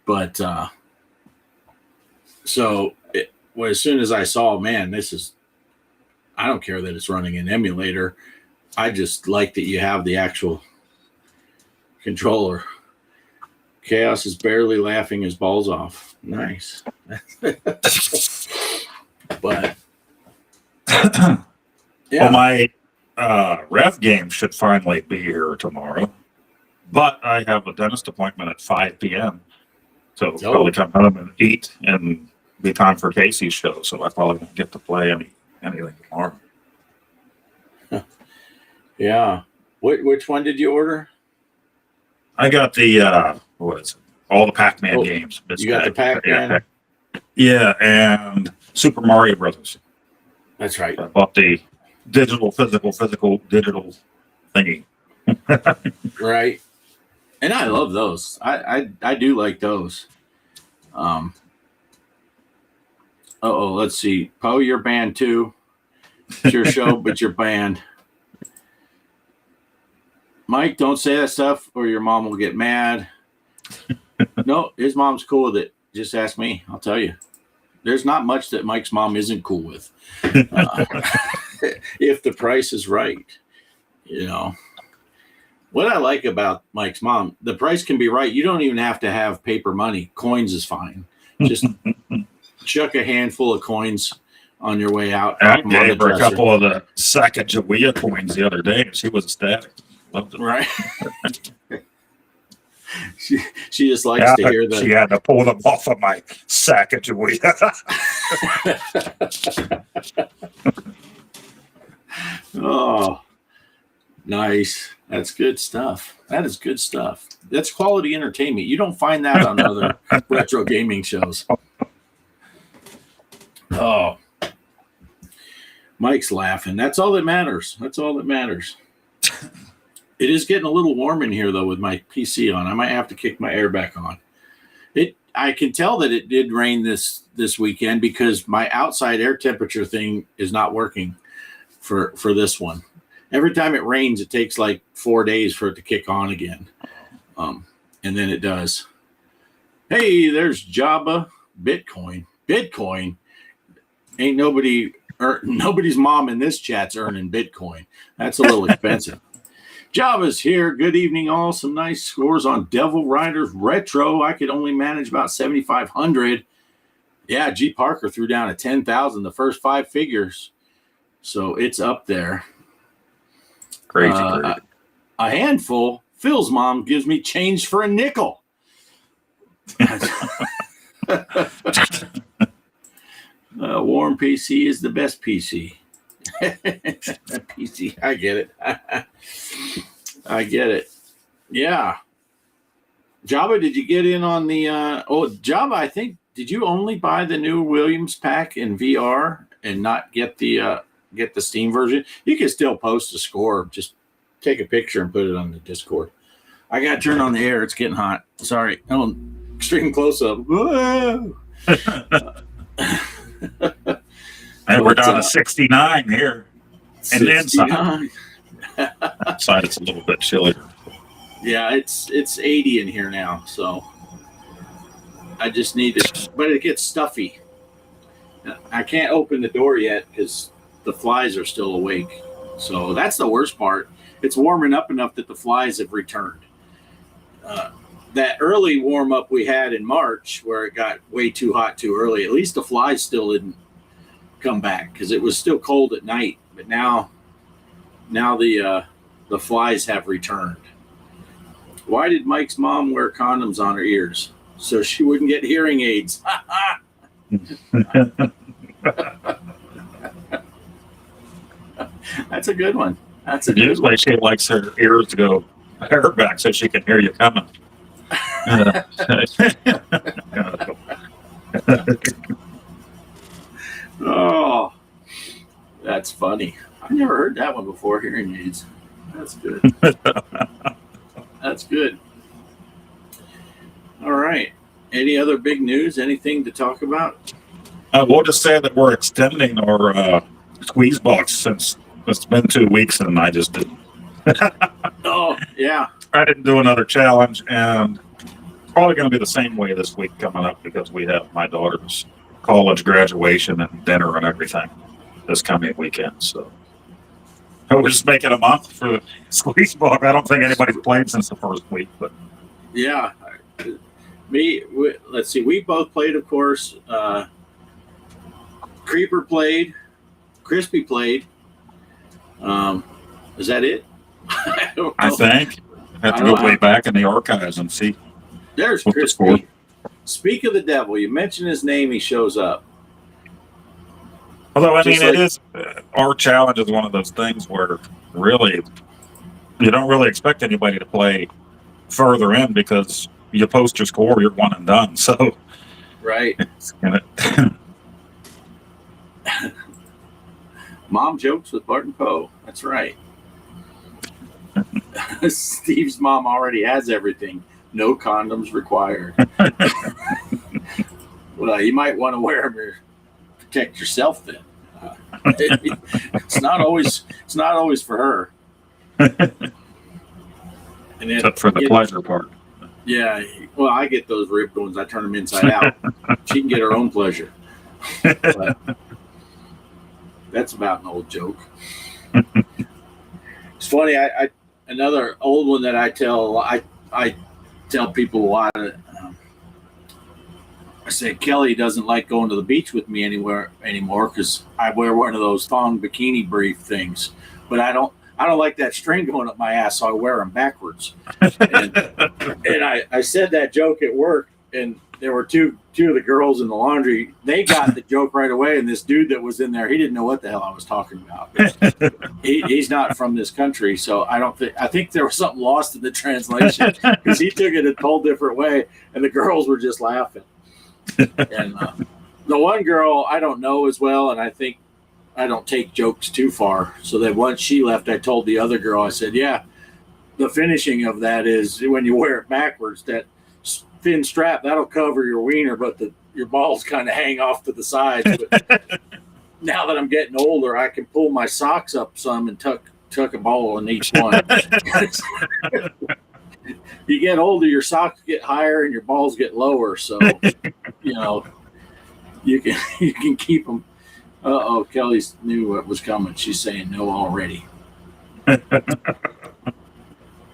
S3: But as soon as I saw, man, I don't care that it's running an emulator. I just like that you have the actual controller. Chaos is barely laughing his balls off. Nice. But yeah.
S4: Well, my Rev game should finally be here tomorrow, but I have a dentist appointment at 5 p.m. So probably come home and eat and be time for Casey's show. So I probably won't get to play any anything tomorrow.
S3: Yeah. Which one did you order?
S4: I got the what is it? All the Pac-Man
S3: Oh,
S4: games.
S3: you got the Pac-Man?
S4: Yeah, and Super Mario Brothers.
S3: That's right.
S4: I bought the digital, physical thingy.
S3: Right. And I love those. I do like those. Let's see. Poe, you're banned too. It's your show, but you're banned. Mike, don't say that stuff or your mom will get mad. No, his mom's cool with it. Just ask me. I'll tell you. There's not much that Mike's mom isn't cool with. If the price is right. You know. What I like about Mike's mom, the price can be right. You don't even have to have paper money. Coins is fine. Just chuck a handful of coins on your way out.
S4: I gave her a couple of the Sacagawea coins the other day, and she was ecstatic. Loved it.
S3: Right. she just likes to hear that.
S4: She had to pull them off of my Sacagawea.
S3: Oh, nice. That's good stuff. That is good stuff. That's quality entertainment. You don't find that on other retro gaming shows. Oh, Mike's laughing. That's all that matters. That's all that matters. It is getting a little warm in here, though, with my PC on. I might have to kick my air back on. I can tell that it did rain this weekend because my outside air temperature thing is not working for this one. Every time it rains, it takes like 4 days for it to kick on again. And then it does. Hey, there's Jabba. Bitcoin. Ain't nobody's mom in this chat's earning Bitcoin. That's a little expensive. Jabba's here. Good evening, all. Some nice scores on Devil Riders Retro. I could only manage about 7,500. Yeah, G. Parker threw down a 10,000, the first 5 figures. So it's up there.
S4: Crazy.
S3: A handful. Phil's mom gives me change for a nickel. Warm PC is the best PC. PC, I get it. I get it. Yeah. Jabba, did you get in on the Jabba, I think, did you only buy the new Williams pack in VR and not get the Steam version? You can still post a score. Just take a picture and put it on the Discord. I got to turn on the air. It's getting hot. Sorry. Oh, extreme close up.
S4: And we're down to 69 here. And inside.
S3: 69.
S4: Outside it's a little bit chillier.
S3: Yeah, it's 80 in here now, so I just need it. But it gets stuffy. I can't open the door yet because the flies are still awake. So that's the worst part. It's warming up enough that the flies have returned. That early warm up we had in March, where it got way too hot too early, at least the flies still didn't come back because it was still cold at night. But now the flies have returned. Why did Mike's mom wear condoms on her ears? So she wouldn't get hearing aids. That's a good one. That's a good
S4: Usually
S3: one.
S4: she likes her ears to go hair back so she can hear you coming.
S3: Oh, that's funny. I've never heard that one before, hearing aids. That's good. That's good. All right. Any other big news? Anything to talk about?
S4: We'll just say that we're extending our squeeze box since it's been 2 weeks and I just didn't.
S3: Oh, yeah.
S4: I didn't do another challenge, and it's probably going to be the same way this week coming up because we have my daughter's college graduation and dinner and everything this coming weekend. So we're just making a month for the squeeze box. I don't think anybody's played since the first week, but
S3: Yeah. Let's see. We both played, of course. Creeper played. Crispy played. Is that it? I don't know.
S4: I think I have to go way back in the archives and see.
S3: There's
S4: What the score?
S3: Crispy. Speak of the devil. You mention his name, he shows up.
S4: Although, I mean,
S3: Just
S4: it is, our challenge is one of those things where really you don't really expect anybody to play further in because you post your score, you're one and done. So,
S3: right.
S4: it's gonna,
S3: Mom jokes with Bart and Poe. That's right. Steve's mom already has everything. No condoms required. Well, you might want to wear them to protect yourself then. It's not always for her. And then,
S4: except for the pleasure part.
S3: Yeah, well, I get those ribbed ones. I turn them inside out. She can get her own pleasure. But that's about an old joke. It's funny. I another old one that I tell people a lot. I say Kelly doesn't like going to the beach with me anymore because I wear one of those thong bikini brief things, but I don't like that string going up my ass, so I wear them backwards. And I said that joke at work, and there were two of the girls in the laundry. They got the joke right away, and this dude that was in there, he didn't know what the hell I was talking about. He's not from this country, so I think there was something lost in the translation because he took it a whole different way, and the girls were just laughing. And the one girl I don't know as well, and I think I don't take jokes too far. So that once she left, I told the other girl, I said, yeah, the finishing of that is when you wear it backwards, that thin strap, that'll cover your wiener, but your balls kind of hang off to the sides. But now that I'm getting older, I can pull my socks up some and tuck a ball in each one. You get older, your socks get higher and your balls get lower. So, you can keep them. Kelly knew what was coming. She's saying no already.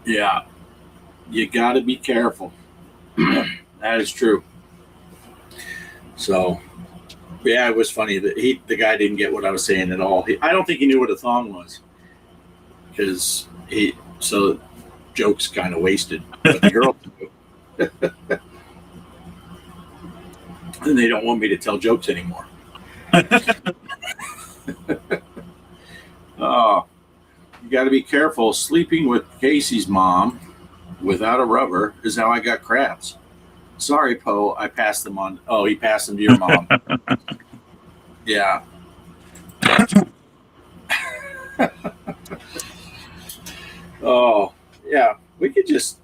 S3: Yeah, you got to be careful. That is true. So, yeah, it was funny that the guy didn't get what I was saying at all. I don't think he knew what a thong was because jokes kind of wasted. But the girl, and they don't want me to tell jokes anymore. Oh, you got to be careful. Sleeping with Casey's mom without a rubber is how I got crabs. Sorry, Poe. I passed them on. Oh, he passed them to your mom. Yeah. Oh, yeah. We could just,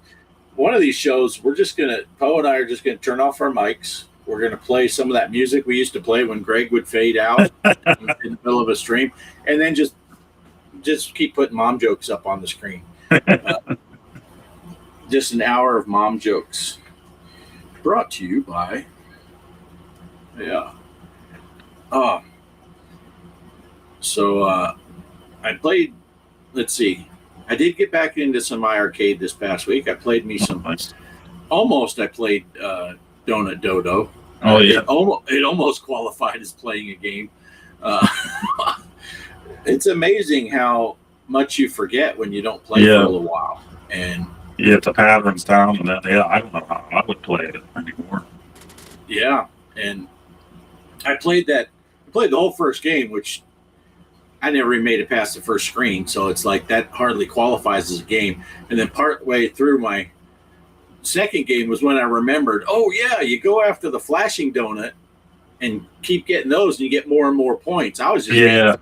S3: one of these shows, Poe and I are just going to turn off our mics. We're going to play some of that music we used to play when Greg would fade out in the middle of a stream, and then just keep putting mom jokes up on the screen. Just an hour of mom jokes. Brought to you by, yeah. So I played, let's see. I did get back into some iArcade this past week. I played me some, I played Donut Dodo.
S4: Oh, yeah.
S3: It almost qualified as playing a game. It's amazing how much you forget when you don't play for a little while. And
S4: you get the patterns down, and then, I don't know how I would play it anymore.
S3: Yeah, and I played the whole first game, which I never even made it past the first screen, so it's like that hardly qualifies as a game. And then partway through my second game was when I remembered, oh yeah, you go after the flashing donut and keep getting those, and you get more and more points. I was just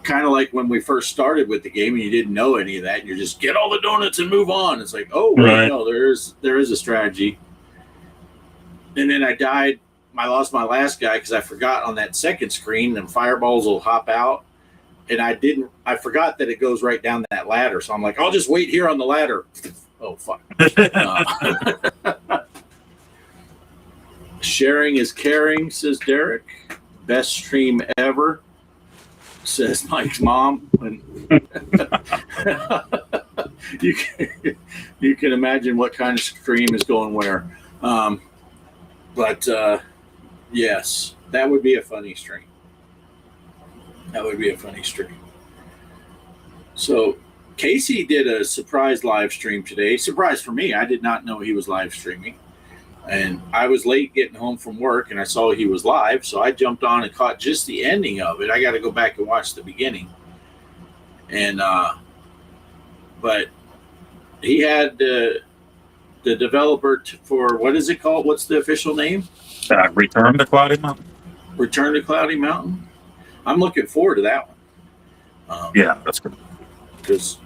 S3: kind of like when we first started with the game and you didn't know any of that, and you just get all the donuts and move on. It's like, oh wait, right. No, there is a strategy. And then I died. I lost my last guy because I forgot on that second screen, and fireballs will hop out. And I forgot that it goes right down that ladder. So I'm like, I'll just wait here on the ladder. Oh, fuck. Sharing is caring, says Derek. Best stream ever, says Mike's mom. And you can imagine what kind of stream is going where. But yes, that would be a funny stream. So Casey did a surprise live stream today. Surprise for me. I did not know he was live streaming. And I was late getting home from work, and I saw he was live, so I jumped on and caught just the ending of it. I got to go back and watch the beginning. And but he had the developer for, what is it called? What's the official name?
S4: Return to Cloudy Mountain.
S3: Return to Cloudy Mountain. I'm looking forward to that one.
S4: Yeah, that's good.
S3: Because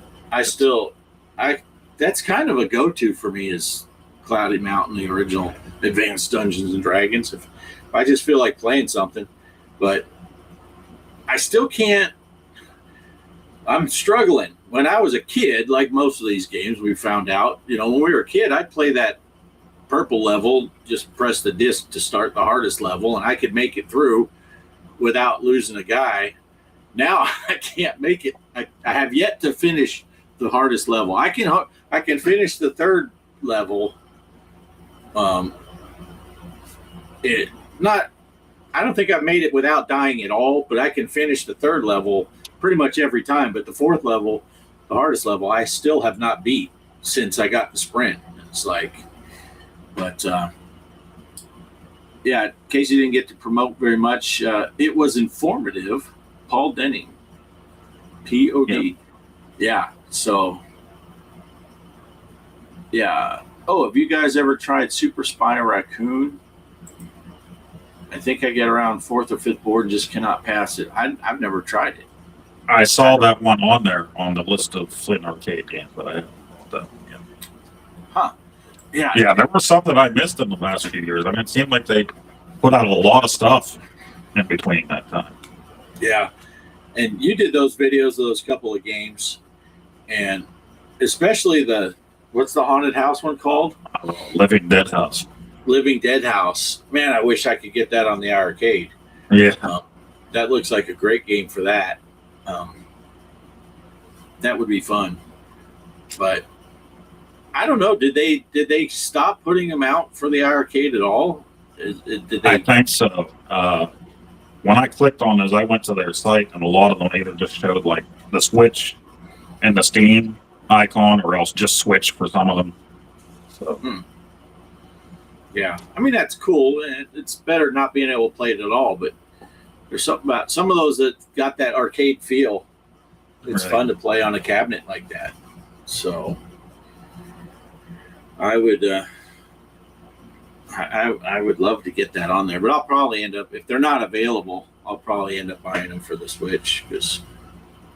S3: that's kind of a go-to for me is Cloudy Mountain, the original Advanced Dungeons and Dragons. If I just feel like playing something, but I still can't. I'm struggling. When I was a kid, like most of these games, we found out, when we were a kid, I'd play that purple level, just press the disc to start the hardest level, and I could make it through without losing a guy. Now I can't make it. I have yet to finish the hardest level. I can finish the third level. I don't think I've made it without dying at all, but I can finish the third level pretty much every time. But the fourth level, the hardest level, I still have not beat since I got the sprint. It's like, but yeah, Casey didn't get to promote very much. It was informative. Paul Denning, POD. Yeah. So, yeah. Oh, have you guys ever tried Super Spy Raccoon? I think I get around fourth or fifth board and just cannot pass it. I've never tried it.
S4: I saw that one on there on the list of Flint arcade games, but I haven't bought that one yet.
S3: Huh. Yeah.
S4: Yeah, there was something I missed in the last few years. I mean, it seemed like they put out a lot of stuff in between that time.
S3: Yeah. And you did those videos of those couple of games, and especially what's the haunted house one called?
S4: Living Dead House.
S3: Living Dead House. Man, I wish I could get that on the arcade.
S4: Yeah.
S3: That looks like a great game for that. That would be fun. But I don't know. Did they stop putting them out for the arcade at all?
S4: I think so. When I clicked on those, I went to their site, and a lot of them either just showed like the Switch and the Steam icon, or else just Switch for some of them. So,
S3: yeah, I mean that's cool. It's better not being able to play it at all, but there's something about some of those that got that arcade feel. It's fun to play on a cabinet like that. So, I would. I would love to get that on there, but I'll probably end up, if they're not available, I'll probably end up buying them for the Switch because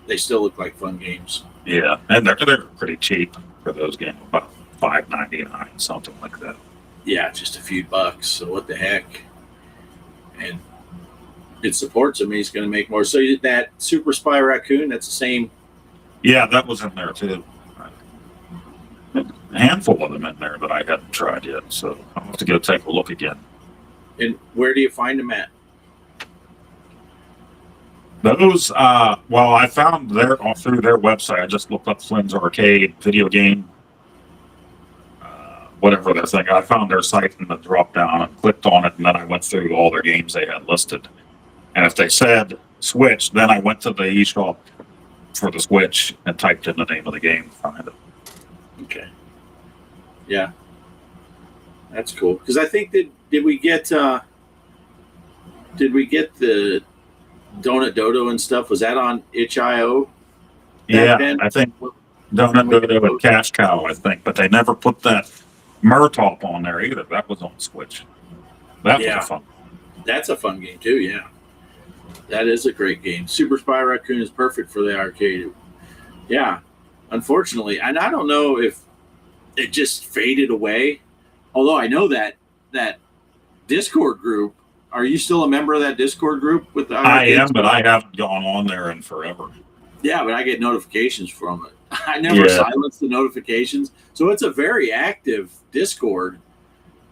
S3: they still look like fun games.
S4: Yeah, and they're pretty cheap for those games, about $5.99, something like that.
S3: Yeah, just a few bucks. So what the heck? And it supports him. He's going to make more. So that Super Spy Raccoon, that's the same.
S4: Yeah, that was in there too. A handful of them in there that I hadn't tried yet, so I'll have to go take a look again.
S3: And where do you find them at?
S4: Those, well, I found through their website. I just looked up Flynn's Arcade video game, whatever their thing. I found their site in the drop down and clicked on it, and then I went through all their games they had listed. And if they said Switch, then I went to the eShop for the Switch and typed in the name of the game to find it.
S3: Okay. Yeah. That's cool. Because I think that did we get the Donut Dodo and stuff? Was that on itch.io?
S4: Yeah, I think Donut Dodo and Cash Cow, I think, but they never put that Murtop on there either. That was on Switch. That was fun.
S3: That's a fun game too, yeah. That is a great game. Super Spy Raccoon is perfect for the arcade. Yeah. Unfortunately, and I don't know if it just faded away. Although I know that Discord group. Are you still a member of that Discord group with the arcade?
S4: I am, but I haven't gone on there in forever.
S3: Yeah, but I get notifications from it. I never silence the notifications. So it's a very active Discord,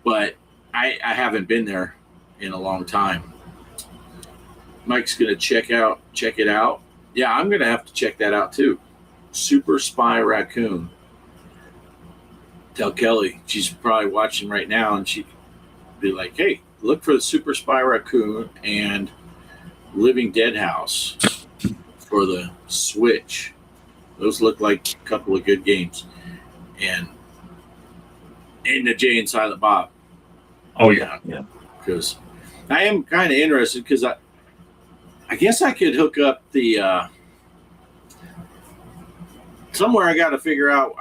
S3: but I haven't been there in a long time. Mike's going to check it out. Yeah, I'm going to have to check that out too. Super Spy Raccoon. Tell Kelly, she's probably watching right now, and she'd be like, hey, look for the Super Spy Raccoon and Living Dead House for the Switch. Those look like a couple of good games. And the Jay and Silent Bob.
S4: Oh yeah.
S3: Because I am kind of interested because I guess I could hook up the somewhere. I got to figure out.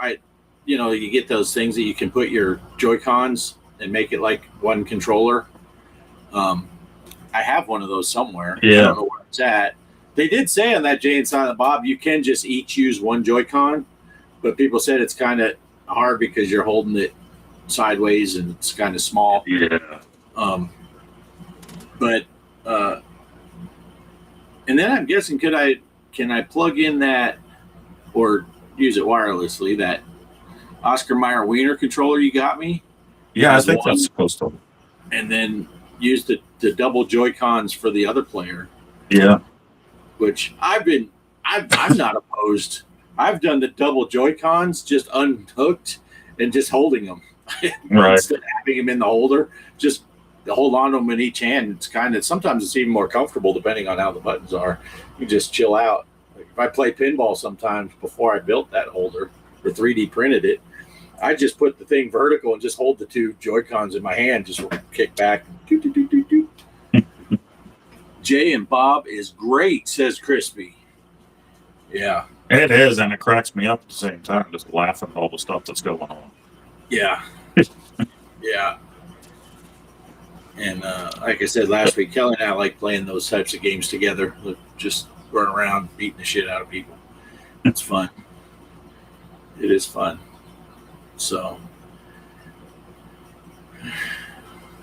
S3: You get those things that you can put your Joy-Cons and make it like one controller. I have one of those somewhere.
S4: Yeah.
S3: I don't know where it's at. They did say on that Jay and Silent Bob, you can just each use one Joy-Con, but people said it's kind of hard because you're holding it sideways and it's kind of small.
S4: Yeah.
S3: And then I'm guessing, can I plug in that or use it wirelessly, that Oscar Mayer Wiener controller you got me?
S4: Yeah, I
S3: As
S4: think
S3: one,
S4: that's supposed to.
S3: and then use the double Joy-Cons for the other player.
S4: Yeah.
S3: Which I'm not opposed. I've done the double Joy-Cons just unhooked and just holding them.
S4: Right.
S3: Instead of having them in the holder, just hold on to them in each hand. It's sometimes it's even more comfortable depending on how the buttons are. You just chill out. Like if I play pinball sometimes, before I built that holder or 3D printed it, I just put the thing vertical and just hold the two Joy-Cons in my hand, just kick back. Jay and Bob is great, says Crispy. Yeah.
S4: It is, and it cracks me up at the same time, just laughing at all the stuff that's going on.
S3: Yeah. Yeah. And like I said last week, Kelly and I like playing those types of games together. Just run around beating the shit out of people. It's fun. It is fun. So,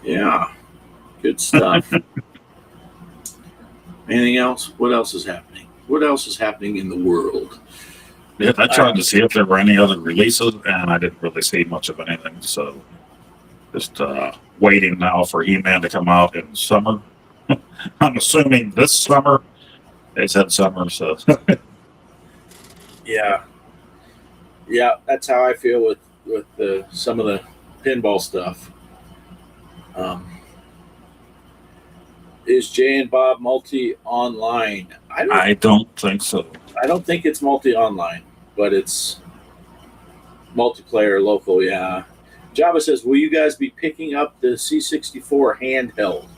S3: yeah. Good stuff. Anything else? What else is happening? What else is happening in the world?
S4: Yeah, I tried to see if there were any other releases, and I didn't really see much of anything. So, just waiting now for He-Man to come out in summer. I'm assuming this summer. They said summer, so.
S3: Yeah. Yeah, that's how I feel with some of the pinball stuff. Is Jay and Bob multi-online?
S4: I don't think so.
S3: I don't think it's multi-online, but it's multiplayer local, yeah. Jabba says, will you guys be picking up the C64 handheld?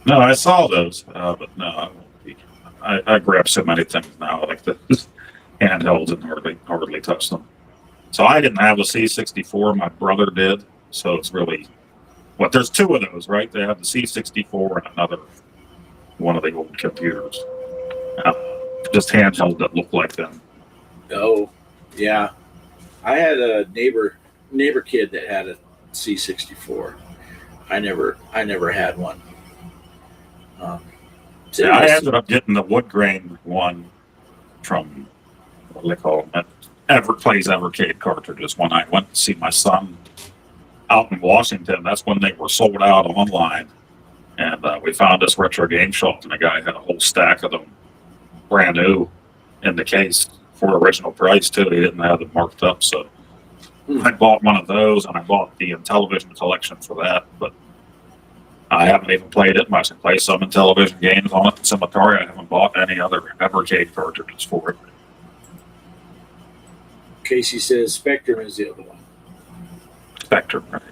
S4: No, I saw those, but no, I won't be. I grab so many things now, like the handhelds, and hardly touch them. So I didn't have a C64. My brother did. So it's really, there's two of those, right? They have the C64 and another one of the old computers. Just handheld that look like them.
S3: Oh, yeah. I had a neighbor kid that had a C64. I never had one.
S4: Yeah, I ended up getting the wood grain one from, what do they call them? Plays Evercade cartridges. When I went to see my son out in Washington, that's when they were sold out online. And we found this retro game shop, and the guy had a whole stack of them brand new in the case for original price, too. He didn't have them marked up. So I bought one of those, and I bought the Intellivision collection for that. But I haven't even played it much. I play some Intellivision games on it. Cemetery, I haven't bought any other Evercade cartridges for it.
S3: Casey says Spectrum is the other one.
S4: Spectrum, right?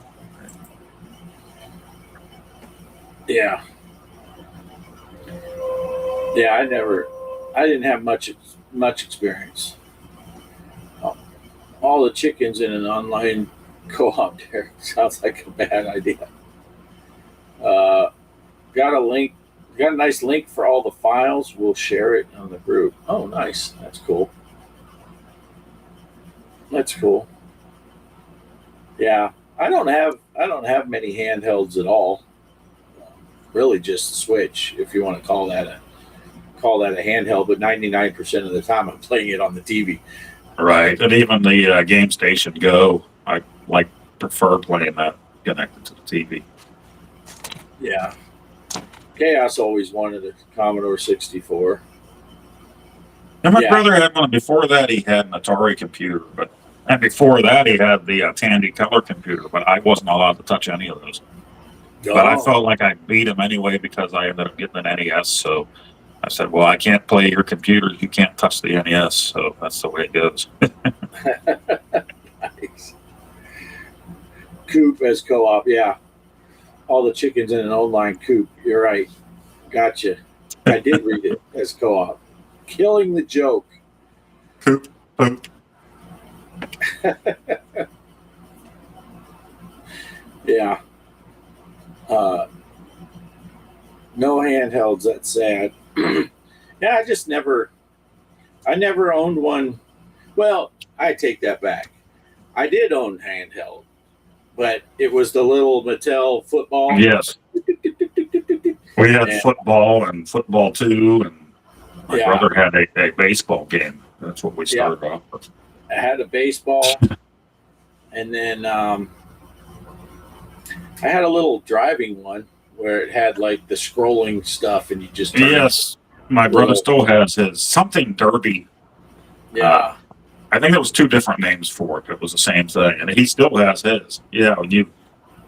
S3: Yeah. Yeah, I didn't have much experience. All the chickens in an online co-op there sounds like a bad idea. Got a nice link for all the files. We'll share it on the group. Oh, nice. That's cool. That's cool. Yeah, I don't have many handhelds at all. Really, just the Switch, if you want to call that a handheld. But 99% of the time, I'm playing it on the TV.
S4: Right, and even the Game Station Go, I prefer playing that connected to the TV.
S3: Yeah, Kaos always wanted a Commodore 64.
S4: And my brother had one. Before that, he had an Atari computer, and before that, he had the Tandy Color computer. But I wasn't allowed to touch any of those.
S3: Oh.
S4: But I felt like I beat him anyway because I ended up getting an NES. So I said, "Well, I can't play your computer. You can't touch the NES." So that's the way it goes.
S3: Nice. Coop as co-op, yeah. all the chickens in an online coop. You're right. Gotcha. I did read it as co-op. Killing the joke.
S4: Poop, poop.
S3: Yeah. No handhelds. That's sad. Yeah, I never owned one. Well, I take that back. I did own handheld, but it was the little Mattel football.
S4: Yes. We had football and football 2, and my brother had a baseball game. That's what we started off with.
S3: I had a baseball, and then I had a little driving one where it had like the scrolling stuff, and you just
S4: Yes, my brother still has his something derby.
S3: Yeah,
S4: I think there was 2 different names for it. It was the same thing, and he still has his. Yeah, when you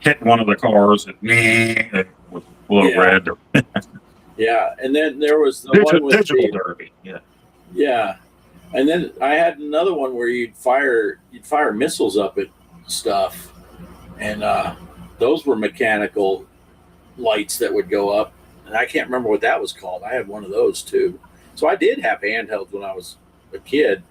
S4: hit one of the cars, it would glow red.
S3: yeah, and then there was the one with
S4: digital derby. Yeah,
S3: yeah, and then I had another one where you'd fire missiles up at stuff, and those were mechanical lights that would go up, and I can't remember what that was called. I had one of those too. So I did have handhelds when I was a kid.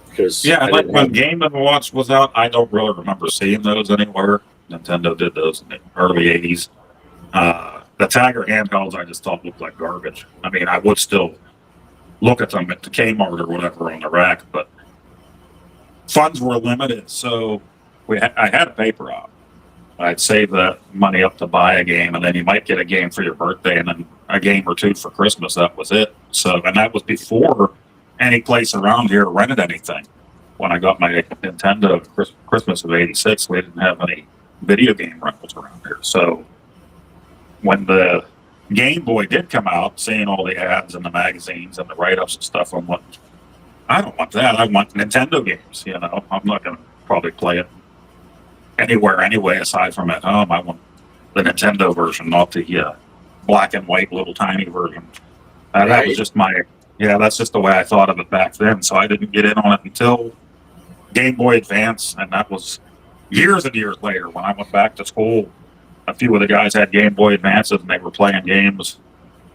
S3: Because
S4: like when Game & Watch was out, I don't really remember seeing those anywhere. Nintendo did those in the early 80s. The Tiger handhelds I just thought looked like garbage. I mean, I would still look at them at the Kmart or whatever on the rack, but funds were limited, so I had a paper op. I'd save that money up to buy a game, and then you might get a game for your birthday, and then a game or 2 for Christmas. That was it. So, and that was before any place around here rented anything. When I got my Nintendo Christmas of '86, we didn't have any video game rentals around here. So when the Game Boy did come out, seeing all the ads in the magazines and the write-ups and stuff, I'm like, I don't want that. I want Nintendo games. You know, I'm not going to probably play it anywhere anyway, aside from at home. I want the Nintendo version, not the black and white little tiny version. That was just that's just the way I thought of it back then. So I didn't get in on it until Game Boy Advance, and that was years and years later when I went back to school. A few of the guys had Game Boy Advances, and they were playing games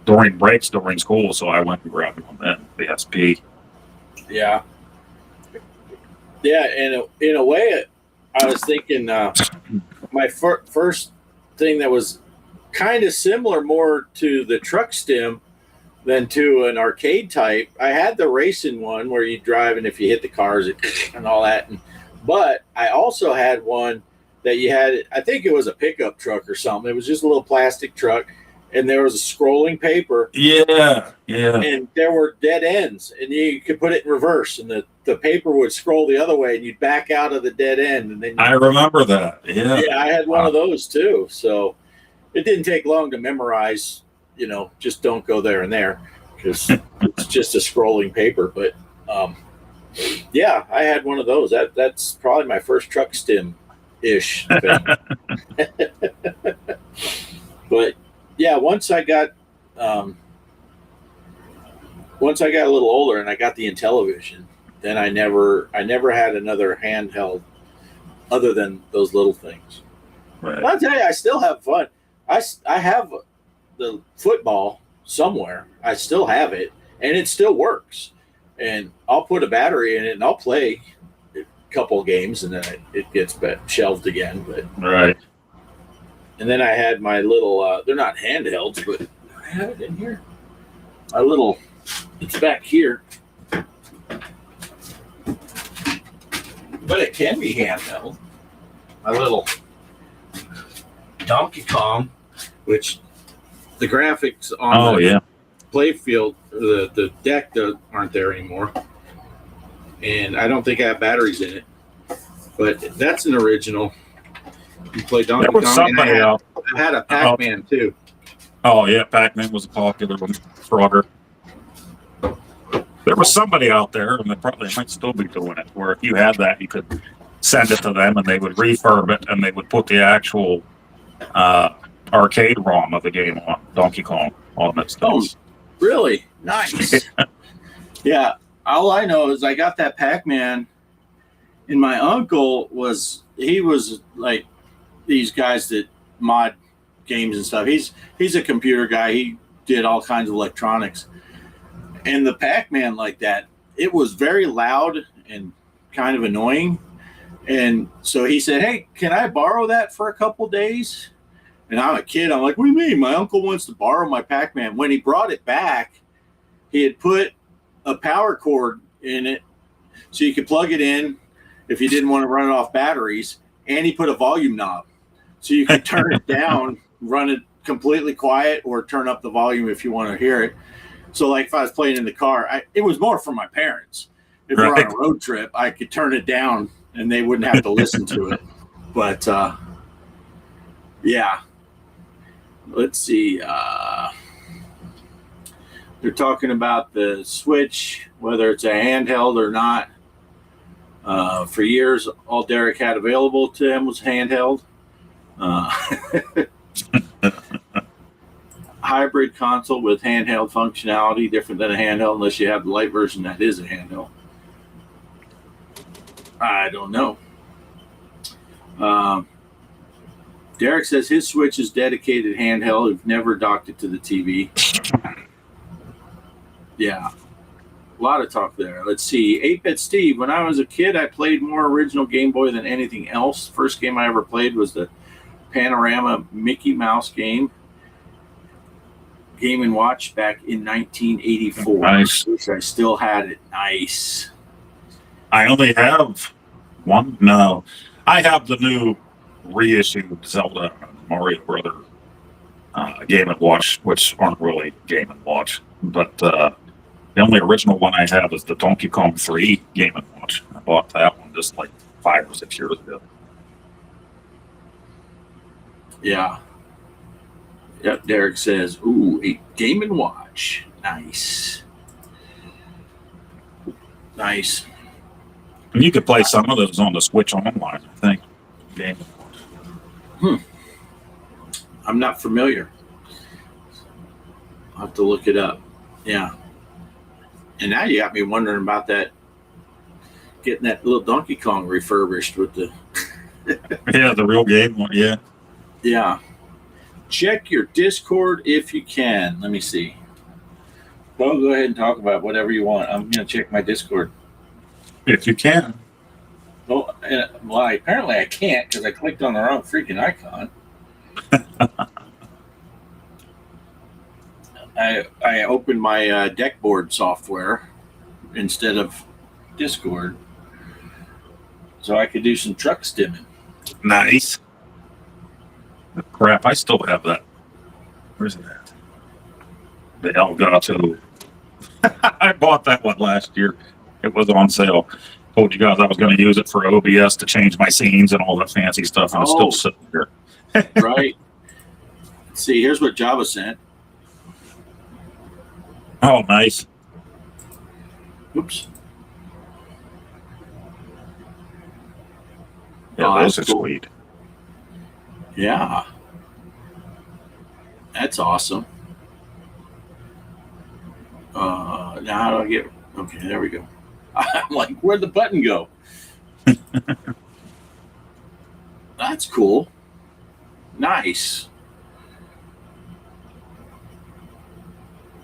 S4: during breaks during school, so I went and grabbed one then, the SP.
S3: Yeah. Yeah, and in a way, I was thinking my first thing that was kind of similar more to the truck stim than to an arcade type. I had the racing one where you drive, and if you hit the cars and all that. But I also had one that you had, I think it was a pickup truck or something. It was just a little plastic truck, and there was a scrolling paper.
S4: Yeah.
S3: And there were dead ends, and you could put it in reverse, and the paper would scroll the other way, and you'd back out of the dead end. And then
S4: I remember that. Yeah.
S3: Yeah, I had one of those too. So it didn't take long to memorize. You know, just don't go there and there, because it's just a scrolling paper. But yeah, I had one of those. That's probably my first truck stim-ish thing. But yeah, once I got a little older and I got the Intellivision, then I never had another handheld other than those little things.
S4: Right.
S3: But I'll tell you, I still have fun. I have the football somewhere. I still have it, and it still works. And I'll put a battery in it, and I'll play a couple of games, and then it gets shelved again. But
S4: right.
S3: And then I had my little. They're not handhelds, but I have it in here. My little. It's back here, but it can be handheld. My little Donkey Kong, which the graphics on the play field, the deck aren't there anymore, and I don't think I have batteries in it. But that's an original. You play Donkey Kong.
S4: Somebody else.
S3: I had a Pac-Man too.
S4: Oh yeah, Pac-Man was a popular one. Frogger. There was somebody out there, and they probably might still be doing it, where if you had that, you could send it to them, and they would refurb it, and they would put the actual arcade ROM of the game on Donkey Kong on it.
S3: Oh, really? Nice. Yeah. All I know is I got that Pac-Man, and my uncle was like these guys that mod games and stuff. He's a computer guy. He did all kinds of electronics. And the Pac-Man like that, it was very loud and kind of annoying. And so he said, hey, can I borrow that for a couple days? And I'm a kid. I'm like, what do you mean? My uncle wants to borrow my Pac-Man. When he brought it back, he had put a power cord in it so you could plug it in if you didn't want to run it off batteries. And he put a volume knob so you could turn it down, run it completely quiet, or turn up the volume if you want to hear it. So like if I was playing in the car, it was more for my parents. If we're on a road trip, I could turn it down and they wouldn't have to listen to it. But yeah. Let's see. They're talking about the Switch, whether it's a handheld or not. For years, all Derek had available to him was handheld. Hybrid console with handheld functionality, different than a handheld, unless you have the light version that is a handheld. I don't know. Derek says his Switch is dedicated handheld. We've never docked it to the TV. Yeah. A lot of talk there. Let's see. 8-Bit Steve. When I was a kid, I played more original Game Boy than anything else. First game I ever played was the Panorama Mickey Mouse game. Game & Watch back in 1984.
S4: Nice.
S3: Wish I still had it. Nice.
S4: I only have one. No, I have the new reissued Zelda Mario Brother Game & Watch, which aren't really Game & Watch, but the only original one I have is the Donkey Kong 3 Game & Watch. I bought that one just like 5 or 6 years ago.
S3: Yeah. Yep, Derek says, ooh, a Game & Watch. Nice. Nice.
S4: And you could play some of those on the Switch online, I think. Game & Watch.
S3: I'm not familiar. I'll have to look it up. Yeah. And now you got me wondering about that, getting that little Donkey Kong refurbished with the...
S4: Yeah, the real game one, yeah.
S3: Yeah. Check your Discord if you can. Let me see. Well, go ahead and talk about whatever you want. I'm going to check my Discord.
S4: If you can.
S3: Well, apparently I can't because I clicked on the wrong freaking icon. I opened my deck board software instead of Discord so I could do some truck stimming.
S4: Nice. Crap, I still have that. Where's it at? The Elgato. I bought that one last year. It was on sale. Told you guys I was going to use it for OBS to change my scenes and all that fancy stuff. And it's still sitting here.
S3: Right. Let's see, here's what Jabba sent.
S4: Oh, nice.
S3: Oops.
S4: Yeah, those are
S3: cool.
S4: sweet.
S3: Yeah. That's awesome. Now how do I get... Okay, there we go. I'm like, where'd the button go? That's cool. Nice.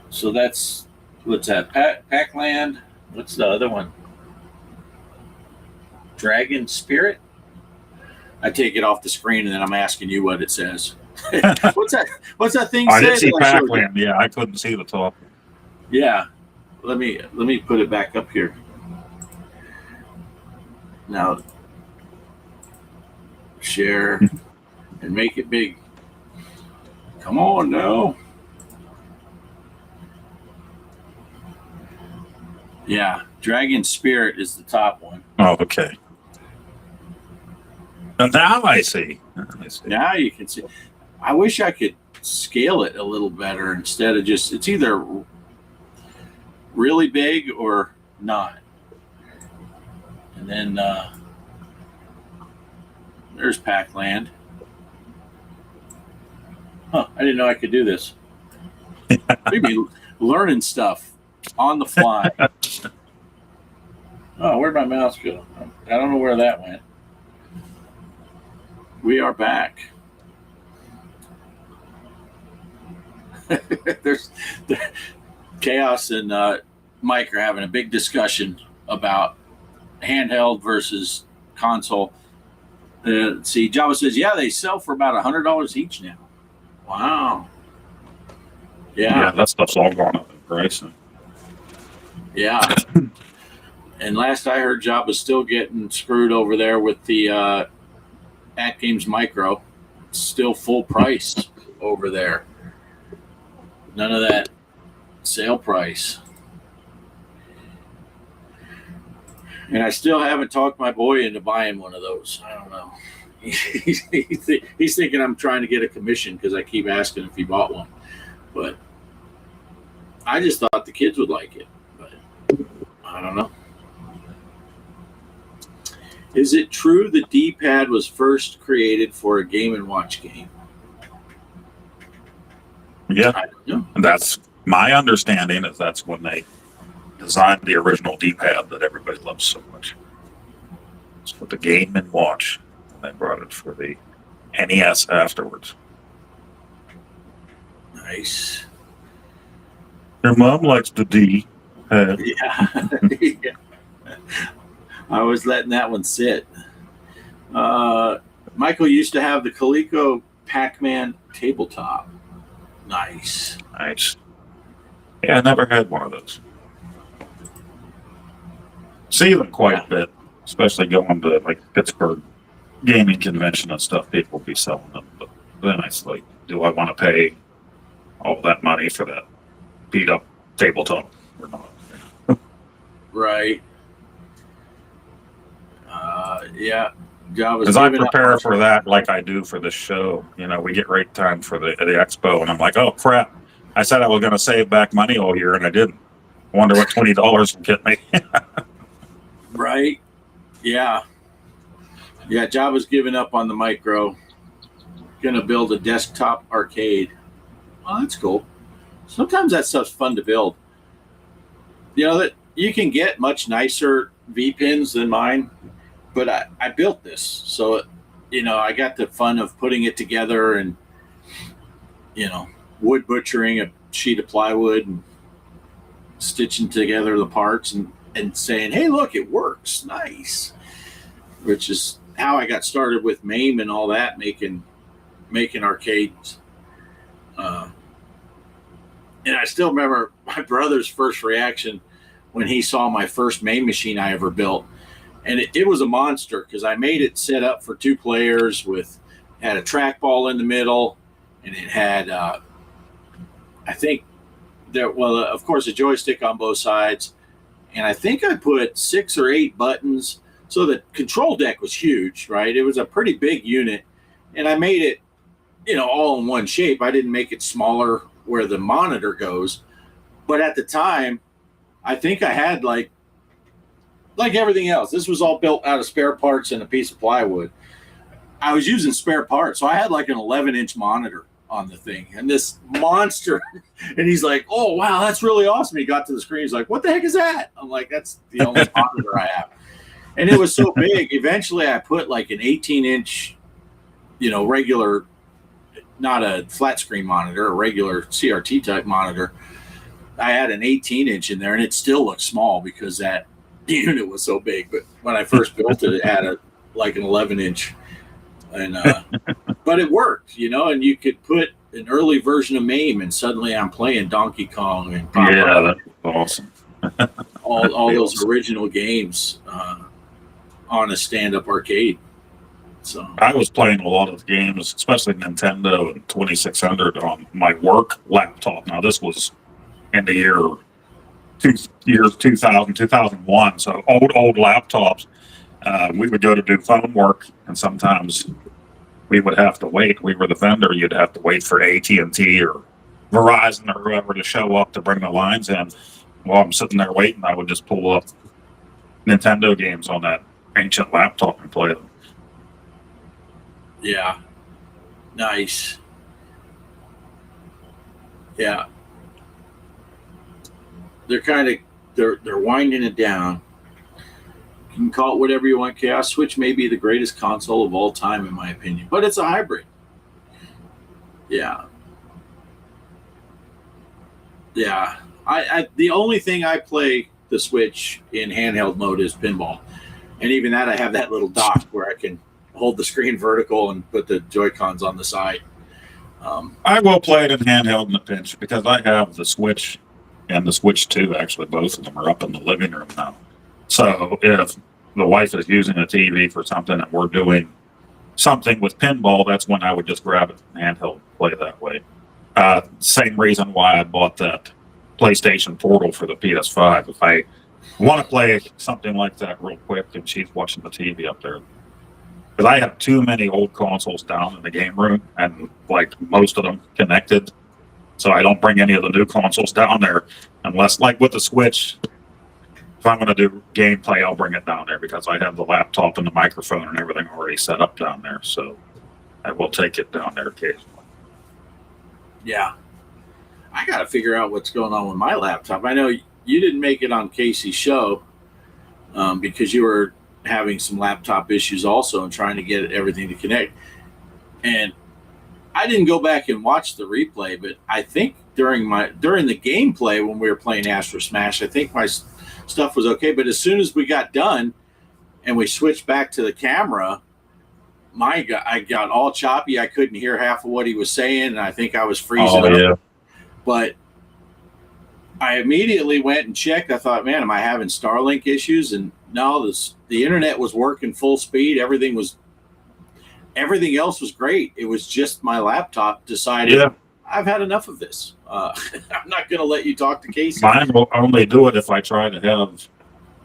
S3: So that's... What's that? Pac-Land? What's the other one? Dragon Spirit? I take it off the screen and then I'm asking you what it says. What's that thing?
S4: I did see Pac-Land. Yeah, I couldn't see the top.
S3: Yeah. Let me put it back up here. Now share and make it big. Come on now. Yeah, Dragon Spirit is the top one.
S4: Oh, okay. And now I see.
S3: Now you can see. I wish I could scale it a little better instead of just, it's either really big or not. And then there's Pac-Land. Huh, I didn't know I could do this. Maybe learning stuff on the fly. Oh, where'd my mouse go? I don't know where that went. We are back. There's Kaos and Mike are having a big discussion about handheld versus console. See, Jabba says, yeah, they sell for about $100 each now. Wow.
S4: Yeah, that stuff's all gone up in price.
S3: Yeah. And last I heard, Jabba's still getting screwed over there with the At Games Micro. It's still full price over there. None of that sale price. And I still haven't talked my boy into buying one of those. I don't know. He's thinking I'm trying to get a commission because I keep asking if he bought one. But I just thought the kids would like it. But I don't know. Is it true the D-pad was first created for a Game & Watch game?
S4: Yeah,
S3: I don't know.
S4: that's my understanding. Is that's when they designed the original D-pad that everybody loves so much. It's for the Game & Watch. And they brought it for the NES afterwards.
S3: Nice.
S4: Your mom likes the D-pad.
S3: Yeah. Yeah. I was letting that one sit. Michael used to have the Coleco Pac-Man tabletop. Nice.
S4: Nice. Yeah, I never had one of those. See them quite a bit, especially going to like Pittsburgh gaming convention and stuff. People will be selling them, but then it's like, do I want to pay all that money for that beat up tabletop or not?
S3: Right. Yeah.
S4: Because I prepare for that like I do for the show. You know, we get right time for the expo, and I'm like, oh crap! I said I was going to save back money all year, and I didn't. I wonder what $20 will get me.
S3: Right. Yeah. Yeah. Jabba's giving up on the micro. Gonna build a desktop arcade. Oh, that's cool. Sometimes that stuff's fun to build. You know that you can get much nicer V pins than mine. But I built this, so, you know, I got the fun of putting it together and, you know, wood butchering a sheet of plywood and stitching together the parts and saying, hey, look, it works. Nice. Which is how I got started with MAME and all that, making arcades. And I still remember my brother's first reaction when he saw my first MAME machine I ever built. And it was a monster because I made it set up for 2 players had a trackball in the middle, and it had, I think, of course, a joystick on both sides. And I think I put 6 or 8 buttons. So the control deck was huge, right? It was a pretty big unit. And I made it, you know, all in one shape. I didn't make it smaller where the monitor goes. But at the time, I think I had like everything else, this was all built out of spare parts and a piece of plywood. I was using spare parts. So I had like an 11-inch monitor on the thing and this monster. And he's like, oh, wow, that's really awesome. He got to the screen. He's like, what the heck is that? I'm like, that's the only monitor I have. And it was so big. Eventually I put like an 18-inch, you know, regular, not a flat screen monitor, a regular CRT type monitor. I had an 18-inch in there and it still looked small because that unit was so big. But when I first built it, it had an 11-inch, and but it worked, you know. And you could put an early version of MAME, and suddenly I'm playing Donkey Kong and Pop
S4: yeah, that's awesome.
S3: all those original games on a stand-up arcade. So
S4: I was playing a lot of games, especially Nintendo and 2600 on my work laptop. Now this was in the year 2000, 2001. So old laptops. We would go to do phone work, and sometimes we would have to wait. We were the vendor. You'd have to wait for AT&T or Verizon or whoever to show up to bring the lines in. While I'm sitting there waiting, I would just pull up Nintendo games on that ancient laptop and play them.
S3: yeah, nice. Yeah. They're winding it down. You can call it whatever you want. Chaos Switch may be the greatest console of all time, in my opinion, but it's a hybrid. Yeah. Yeah. I the only thing I play the Switch in handheld mode is pinball. And even that, I have that little dock where I can hold the screen vertical and put the Joy-Cons on the side.
S4: I will play it in handheld in a pinch because I have the Switch and the Switch 2. Actually, both of them are up in the living room now. So if the wife is using a TV for something and we're doing something with pinball, that's when I would just grab it in handheld and play that way. Same reason why I bought that PlayStation Portal for the PS5. If I want to play something like that real quick and she's watching the TV up there, because I have too many old consoles down in the game room and like most of them connected, so I don't bring any of the new consoles down there unless, like with the Switch, if I'm going to do gameplay, I'll bring it down there because I have the laptop and the microphone and everything already set up down there, so I will take it down there occasionally.
S3: Yeah. I got to figure out what's going on with my laptop. I know you didn't make it on Casey's show because you were having some laptop issues also and trying to get everything to connect. And I didn't go back and watch the replay, but I think during the gameplay when we were playing Astro Smash, I think my stuff was okay. But as soon as we got done and we switched back to the camera, I got all choppy. I couldn't hear half of what he was saying, and I think I was freezing up.
S4: Yeah.
S3: But I immediately went and checked. I thought, man, am I having Starlink issues? And no, the internet was working full speed. Everything else was great. It was just my laptop decided, I've had enough of this. I'm not going to let you talk to Casey.
S4: Mine will only do it if I try to have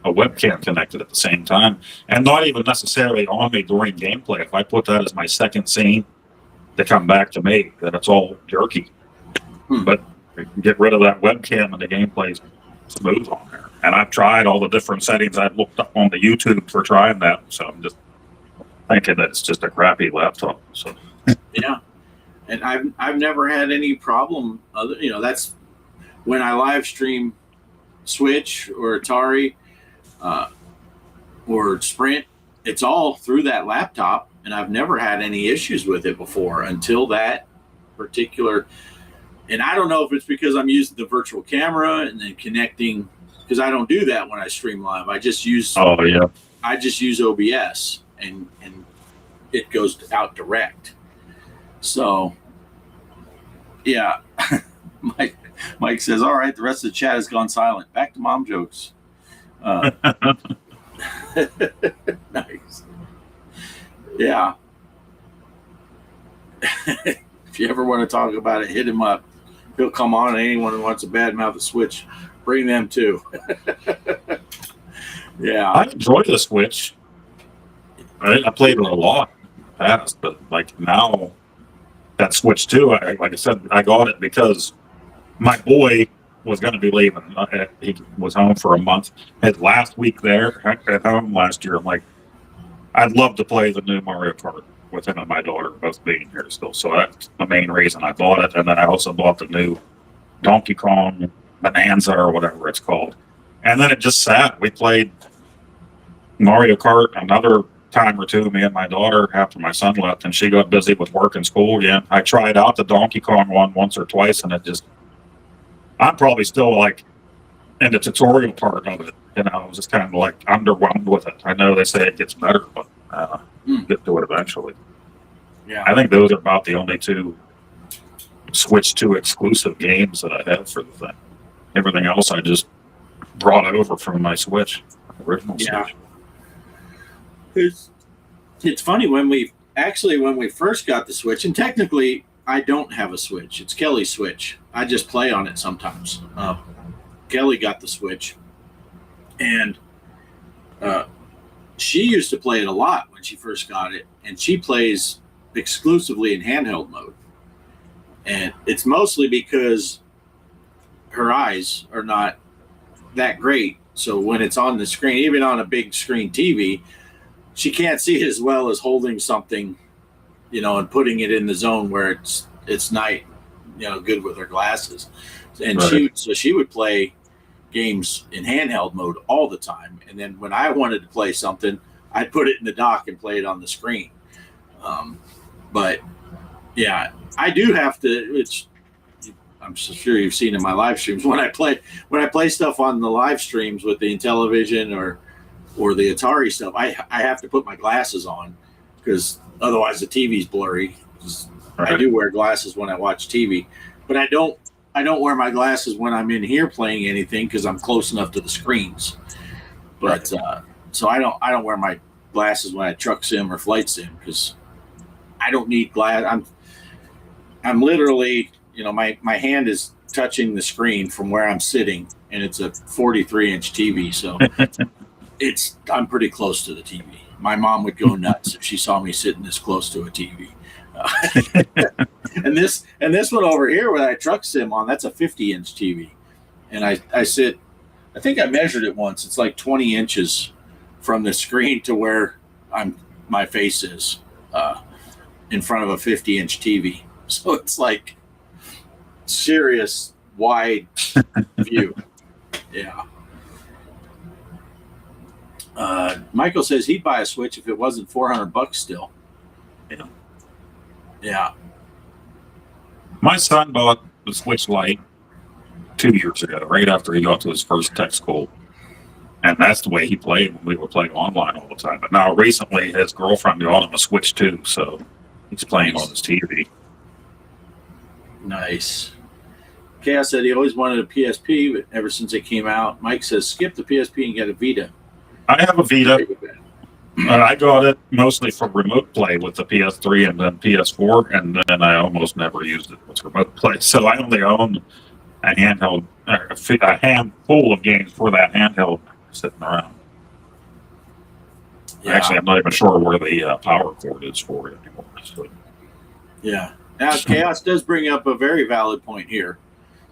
S4: a webcam connected at the same time, and not even necessarily on me during gameplay. If I put that as my second scene to come back to me, then it's all jerky. But get rid of that webcam and the gameplay's smooth on there. And I've tried all the different settings. I've looked up on the YouTube for trying that, so I'm just thinking that it's just a crappy laptop. So
S3: yeah, and I've never had any problem. That's when I live stream Switch or Atari or Sprint. It's all through that laptop, and I've never had any issues with it before until that particular. And I don't know if it's because I'm using the virtual camera and then connecting, because I don't do that when I stream live. I just use OBS and it goes out direct. So yeah. Mike says, all right, the rest of the chat has gone silent. Back to mom jokes. Nice. Yeah. If you ever want to talk about it, hit him up. He'll come on, and anyone who wants a bad mouth of Switch, bring them too. Yeah.
S4: I enjoy the Switch. I played it a lot in the past, but like now that Switch 2, like I said, I got it because my boy was going to be leaving. He was home for a month. His last week there at home last year, I'm like, I'd love to play the new Mario Kart with him and my daughter both being here still. So that's the main reason I bought it. And then I also bought the new Donkey Kong Bonanza or whatever it's called. And then it just sat. We played Mario Kart another time or two, me and my daughter, after my son left, and she got busy with work and school again. I tried out the Donkey Kong one once or twice, and I'm probably still like in the tutorial part of it. I was just kind of like underwhelmed with it. I know they say it gets better, but get to it eventually.
S3: Yeah,
S4: I think those are about the only two Switch 2 exclusive games that I have for the thing. Everything else I just brought over from my Switch, original Switch.
S3: It's funny when we first got the Switch, and technically I don't have a Switch. It's Kelly's Switch. I just play on it sometimes. Kelly got the Switch, and she used to play it a lot when she first got it, and she plays exclusively in handheld mode. And it's mostly because her eyes are not that great. So when it's on the screen, even on a big screen TV, she can't see it as well as holding something, and putting it in the zone where it's night, good with her glasses. And
S4: right.
S3: she would play games in handheld mode all the time. And then when I wanted to play something, I'd put it in the dock and play it on the screen. But yeah, I do have to, I'm sure you've seen in my live streams when I play stuff on the live streams with the Intellivision or the Atari stuff. I have to put my glasses on because otherwise the TV's blurry.
S4: Right.
S3: I do wear glasses when I watch TV, but I don't wear my glasses when I'm in here playing anything because I'm close enough to the screens. But so I don't wear my glasses when I truck sim or flight sim because I don't need glass. I'm literally, my hand is touching the screen from where I'm sitting, and it's a 43-inch TV, so I'm pretty close to the TV. My mom would go nuts if she saw me sitting this close to a TV. And this one over here with that truck sim on, that's a 50-inch TV, and I sit. I think I measured it once. It's like 20 inches from the screen to where my face is in front of a 50-inch TV. So it's like serious wide view. Yeah. Michael says he'd buy a Switch if it wasn't $400 still.
S4: Yeah.
S3: Yeah.
S4: My son bought the Switch Lite 2 years ago, right after he got to his first tech school. And that's the way he played when we were playing online all the time. But now recently his girlfriend got him a Switch 2, so he's playing on his TV.
S3: Nice. Kaos said he always wanted a PSP, but ever since it came out, Mike says skip the PSP and get a Vita.
S4: I have a Vita. I got it mostly for remote play with the PS3 and then PS4, and then I almost never used it with remote play. So I only own a handheld, a handful of games for that handheld sitting around.
S3: Yeah.
S4: Actually, I'm not even sure where the power cord is for it anymore. So.
S3: Yeah. Now, Chaos does bring up a very valid point here.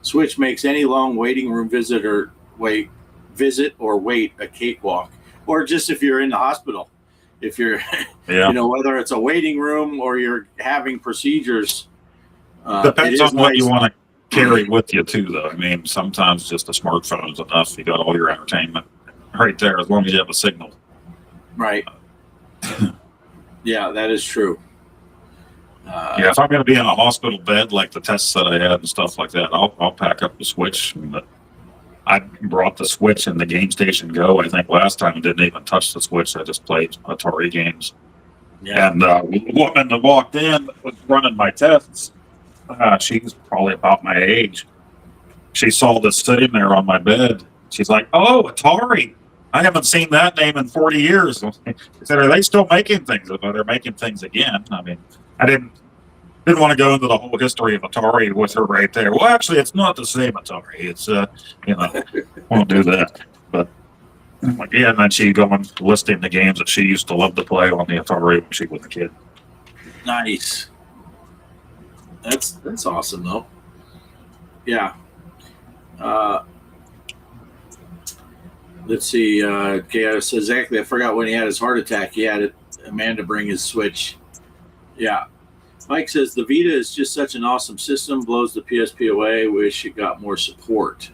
S3: Switch makes any long waiting room visit or wait a cakewalk, or just if you're in the hospital, if you're, whether it's a waiting room or you're having procedures.
S4: Depends on what you want to carry with you too, though. I mean, sometimes just a smartphone is enough. You got all your entertainment right there, as long as you have a signal.
S3: Right. Yeah, that is true.
S4: If I'm going to be in a hospital bed, like the tests that I had and stuff like that, I'll pack up the Switch. I brought the Switch and the Game Station Go. I think last time I didn't even touch the Switch. I just played Atari games. Yeah. And the woman that walked in was running my tests. She's probably about my age. She saw this sitting there on my bed. She's like, "Oh, Atari! I haven't seen that name in 40 years." I said, "Are they still making things?" They're making things again. I mean, I didn't want to go into the whole history of Atari with her right there. Well, actually, it's not the same Atari. It's won't do that. But I'm like, yeah, and then she going listing the games that she used to love to play on the Atari when she was a kid.
S3: Nice. That's awesome though. Yeah. Let's see. Chaos says exactly. I forgot when he had his heart attack. He had Amanda bring his Switch. Yeah. Mike says the Vita is just such an awesome system. Blows the PSP away. Wish it got more support.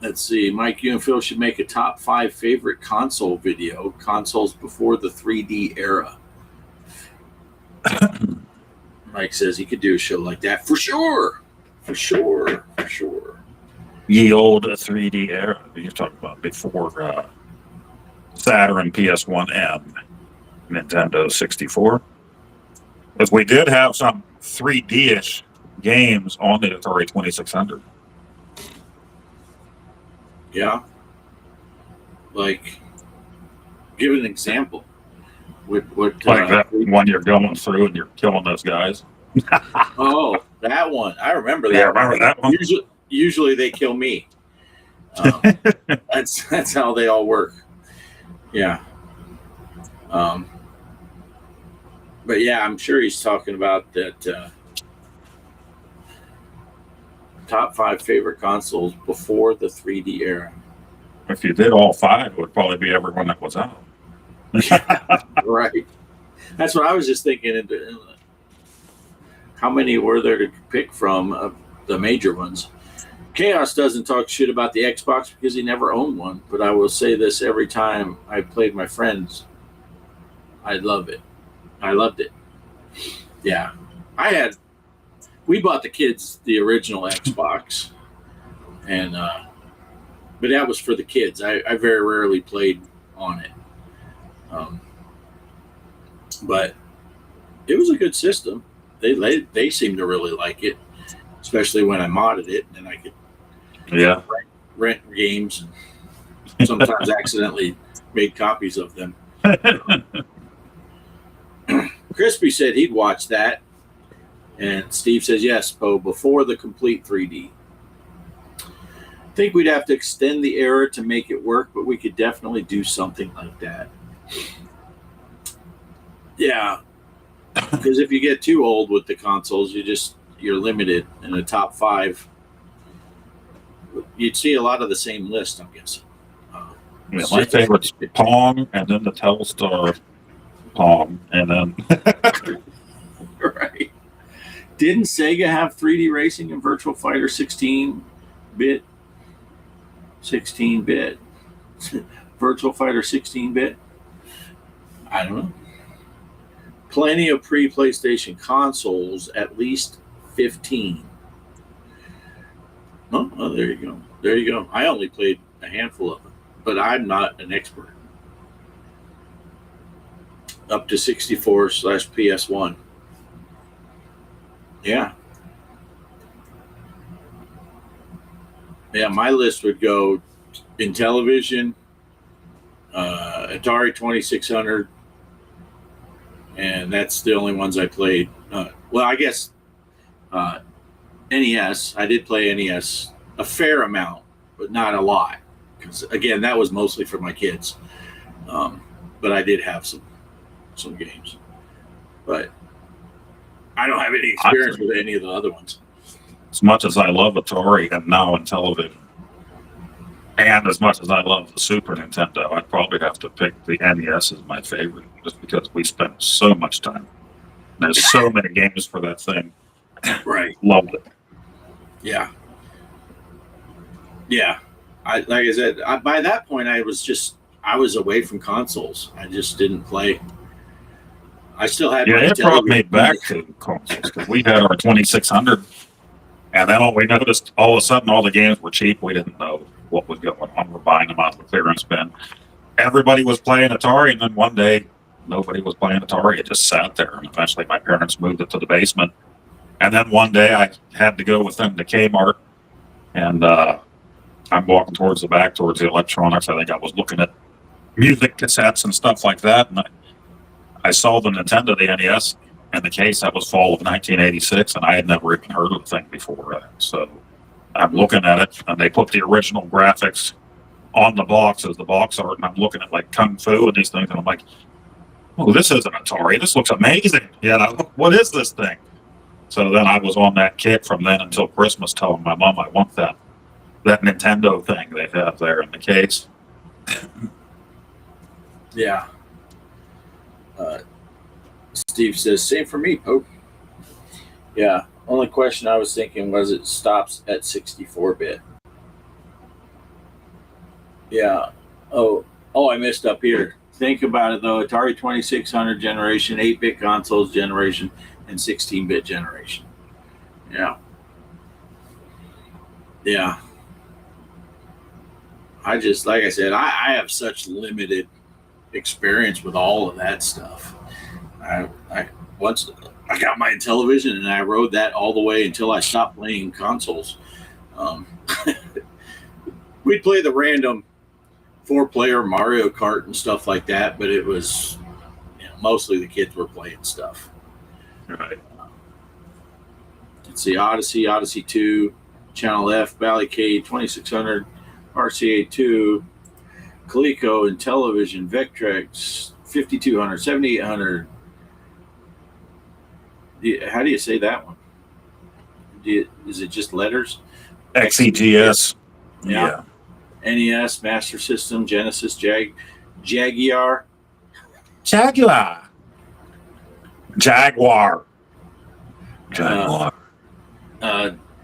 S3: Let's see. Mike, you and Phil should make a top 5 favorite console video. Consoles before the 3D era. Mike says he could do a show like that for sure. For sure. For sure.
S4: Ye old 3D era. You're talking about before Saturn, PS1M, Nintendo 64. Because we did have some 3D-ish games on the Atari 2600.
S3: Yeah. Like, give an example. What
S4: like that one you're going through and you're killing those guys.
S3: Oh, that one. I remember that.
S4: Yeah, I remember that one.
S3: Usually they kill me. That's how they all work. Yeah. But yeah, I'm sure he's talking about that top 5 favorite consoles before the 3D era.
S4: If you did all 5, it would probably be everyone that was out.
S3: Right. That's what I was just thinking. How many were there to pick from the major ones? Chaos doesn't talk shit about the Xbox because he never owned one, but I will say this every time I played my friends. I love it. I loved it. Yeah. We bought the kids the original Xbox, and but that was for the kids. I very rarely played on it. But it was a good system. They seemed to really like it, especially when I modded it, and I could rent games and sometimes accidentally made copies of them. Crispy said he'd watch that, and Steve says yes, Poe, before the complete 3D. I think we'd have to extend the era to make it work, but we could definitely do something like that. Yeah, because if you get too old with the consoles, you're limited in the top 5. You'd see a lot of the same list, I'm guessing.
S4: Yeah, my favorite's Pong, and then the Telstar Pong, and then
S3: right. Didn't Sega have 3D racing in Virtual Fighter 16-bit? 16-bit. Virtual Fighter 16-bit? I don't know. Plenty of pre-PlayStation consoles, at least 15. Oh, there you go. There you go. I only played a handful of them, but I'm not an expert. Up to 64/PS1. Yeah. Yeah, my list would go Intellivision, Atari 2600, and that's the only ones I played. Well, I guess NES. I did play NES a fair amount, but not a lot. Because, again, that was mostly for my kids. But I did have some games. But I don't have any experience with any of the other ones.
S4: As much as I love Atari and now Intellivision, and as much as I love the Super Nintendo, I'd probably have to pick the NES as my favorite, just because we spent so much time. There's so many games for that thing.
S3: Right.
S4: Loved it.
S3: Yeah. Yeah. Like I said, by that point, I was away from consoles. I just didn't play. I still had.
S4: Yeah, it brought me back to consoles because we had our 2600, and then we noticed all of a sudden all the games were cheap. We didn't know what was going on. We're buying them out of the clearance bin. Everybody was playing Atari, and then one day nobody was playing Atari. It just sat there, and eventually my parents moved it to the basement. And then one day I had to go with them to Kmart, and I'm walking towards the back, towards the electronics. I think I was looking at music cassettes and stuff like that, and I saw the Nintendo, the NES, in the case. That was fall of 1986, and I had never even heard of the thing before that. So I'm looking at it, and they put the original graphics on the box as the box art, and I'm looking at like Kung Fu and these things, and I'm like, oh, this isn't Atari. This looks amazing. What is this thing? So then I was on that kick from then until Christmas, telling my mom I want that Nintendo thing they have there in the case.
S3: Yeah. Steve says, same for me, Pope. Yeah. Only question I was thinking was it stops at 64-bit. Yeah. Oh, I missed up here. Think about it, though. Atari 2600 generation, 8-bit consoles generation, and 16-bit generation. Yeah. Yeah. I just, like I said, I have such limited experience with all of that stuff. Once I got my Intellivision, and I rode that all the way until I stopped playing consoles. We'd play the random 4-player Mario Kart and stuff like that, but it was mostly the kids were playing stuff.
S4: Right.
S3: Let's see, Odyssey 2, Channel F, Ballycade, 2600, RCA 2, Coleco, Intellivision, Vectrex, 5200, 7800. How do you say that one? Is it just letters?
S4: XEGS.
S3: Yeah. NES, Master System, Genesis, Jaguar.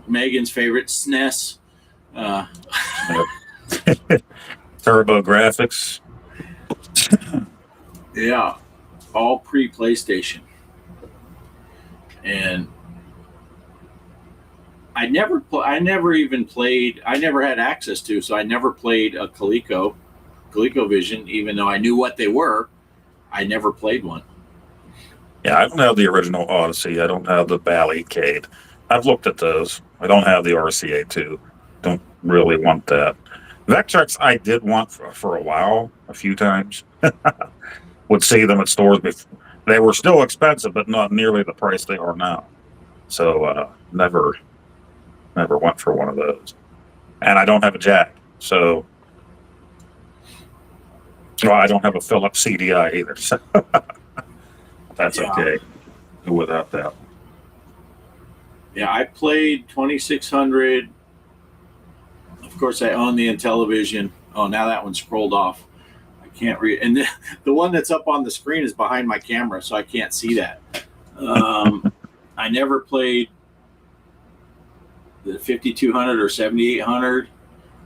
S3: Megan's favorite, SNES.
S4: Turbo Graphics.
S3: Yeah. All pre-PlayStation. and I never had access to, so I never played a ColecoVision, even though I knew what they were. I never played one.
S4: Yeah, I don't have the original Odyssey. I don't have the Ballycade. I've looked at those. I don't have the RCA2. Don't really want that. Vectrex I did want for a while, a few times. Would see them at stores before. They were still expensive, but not nearly the price they are now. So never went for one of those. And I don't have a jack, so I don't have a Philips CDI either. So that's okay without that.
S3: Yeah, I played 2600. Of course, I own the Intellivision. Oh, now that one's scrolled off. I can't read. And the one that's up on the screen is behind my camera, so I can't see that. I never played the 5200 or 7800.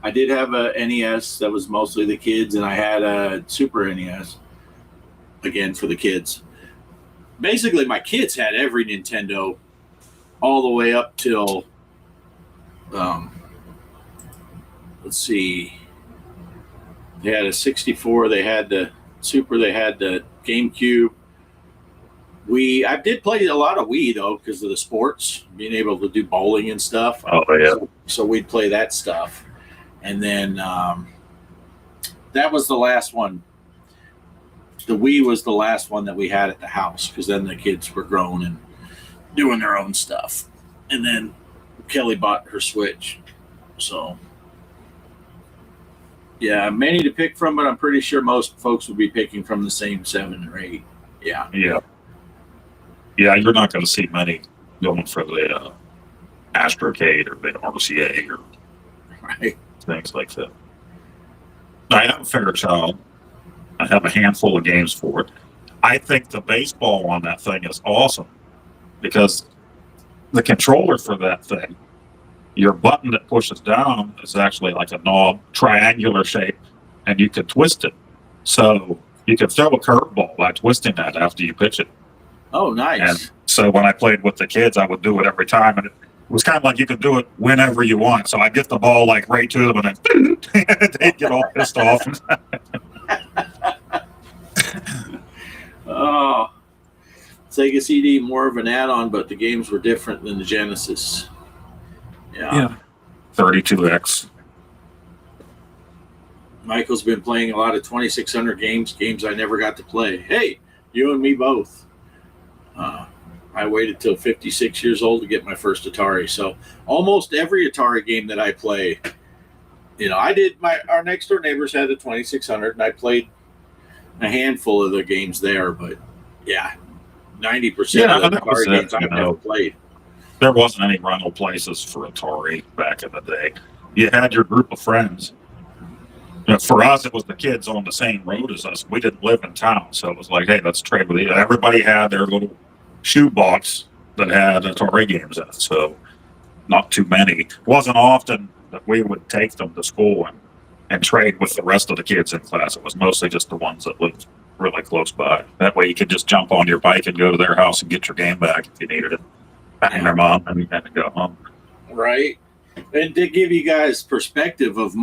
S3: I did have a NES that was mostly the kids, and I had a Super NES, again, for the kids. Basically, my kids had every Nintendo all the way up till, let's see, they had a 64, they had the Super, they had the GameCube. I did play a lot of Wii, though, because of the sports, being able to do bowling and stuff.
S4: Oh, yeah.
S3: So we'd play that stuff. And then that was the last one. The Wii was the last one that we had at the house, because then the kids were grown and doing their own stuff. And then Kelly bought her Switch. So, yeah, many to pick from, but I'm pretty sure most folks would be picking from the same 7 or 8. Yeah.
S4: Yeah. Yeah, you're not going to see many going for the Astrocade or the RCA or
S3: Right.
S4: things like that. I have a Fairchild. I have a handful of games for it. I think the baseball on that thing is awesome because the controller for that thing, your button that pushes down is actually like a knob, triangular shape, and you can twist it. So you can throw a curveball by twisting that after you pitch it.
S3: Oh, nice.
S4: And so when I played with the kids, I would do it every time, and it was kind of like you could do it whenever you want. So I get the ball like right to them, and then they get all pissed off.
S3: Oh, Sega CD, more of an add-on, but the games were different than the Genesis. Yeah.
S4: 32X.
S3: Michael's been playing a lot of 2600 games I never got to play. Hey, you and me both. I waited till 56 years old to get my first Atari. So almost every Atari game that I play, I did. Our next door neighbors had a 2600, and I played a handful of the games there. But yeah, 90% of the Atari games I've never played.
S4: There wasn't any rental places for Atari back in the day. You had your group of friends. For us, it was the kids on the same road as us. We didn't live in town, so it was like, hey, let's trade with you. Everybody had their little shoebox that had Atari games in it, so not too many. It wasn't often that we would take them to school and trade with the rest of the kids in class. It was mostly just the ones that lived really close by. That way you could just jump on your bike and go to their house and get your game back if you needed it. And their mom and go home.
S3: Right. And to give you guys perspective of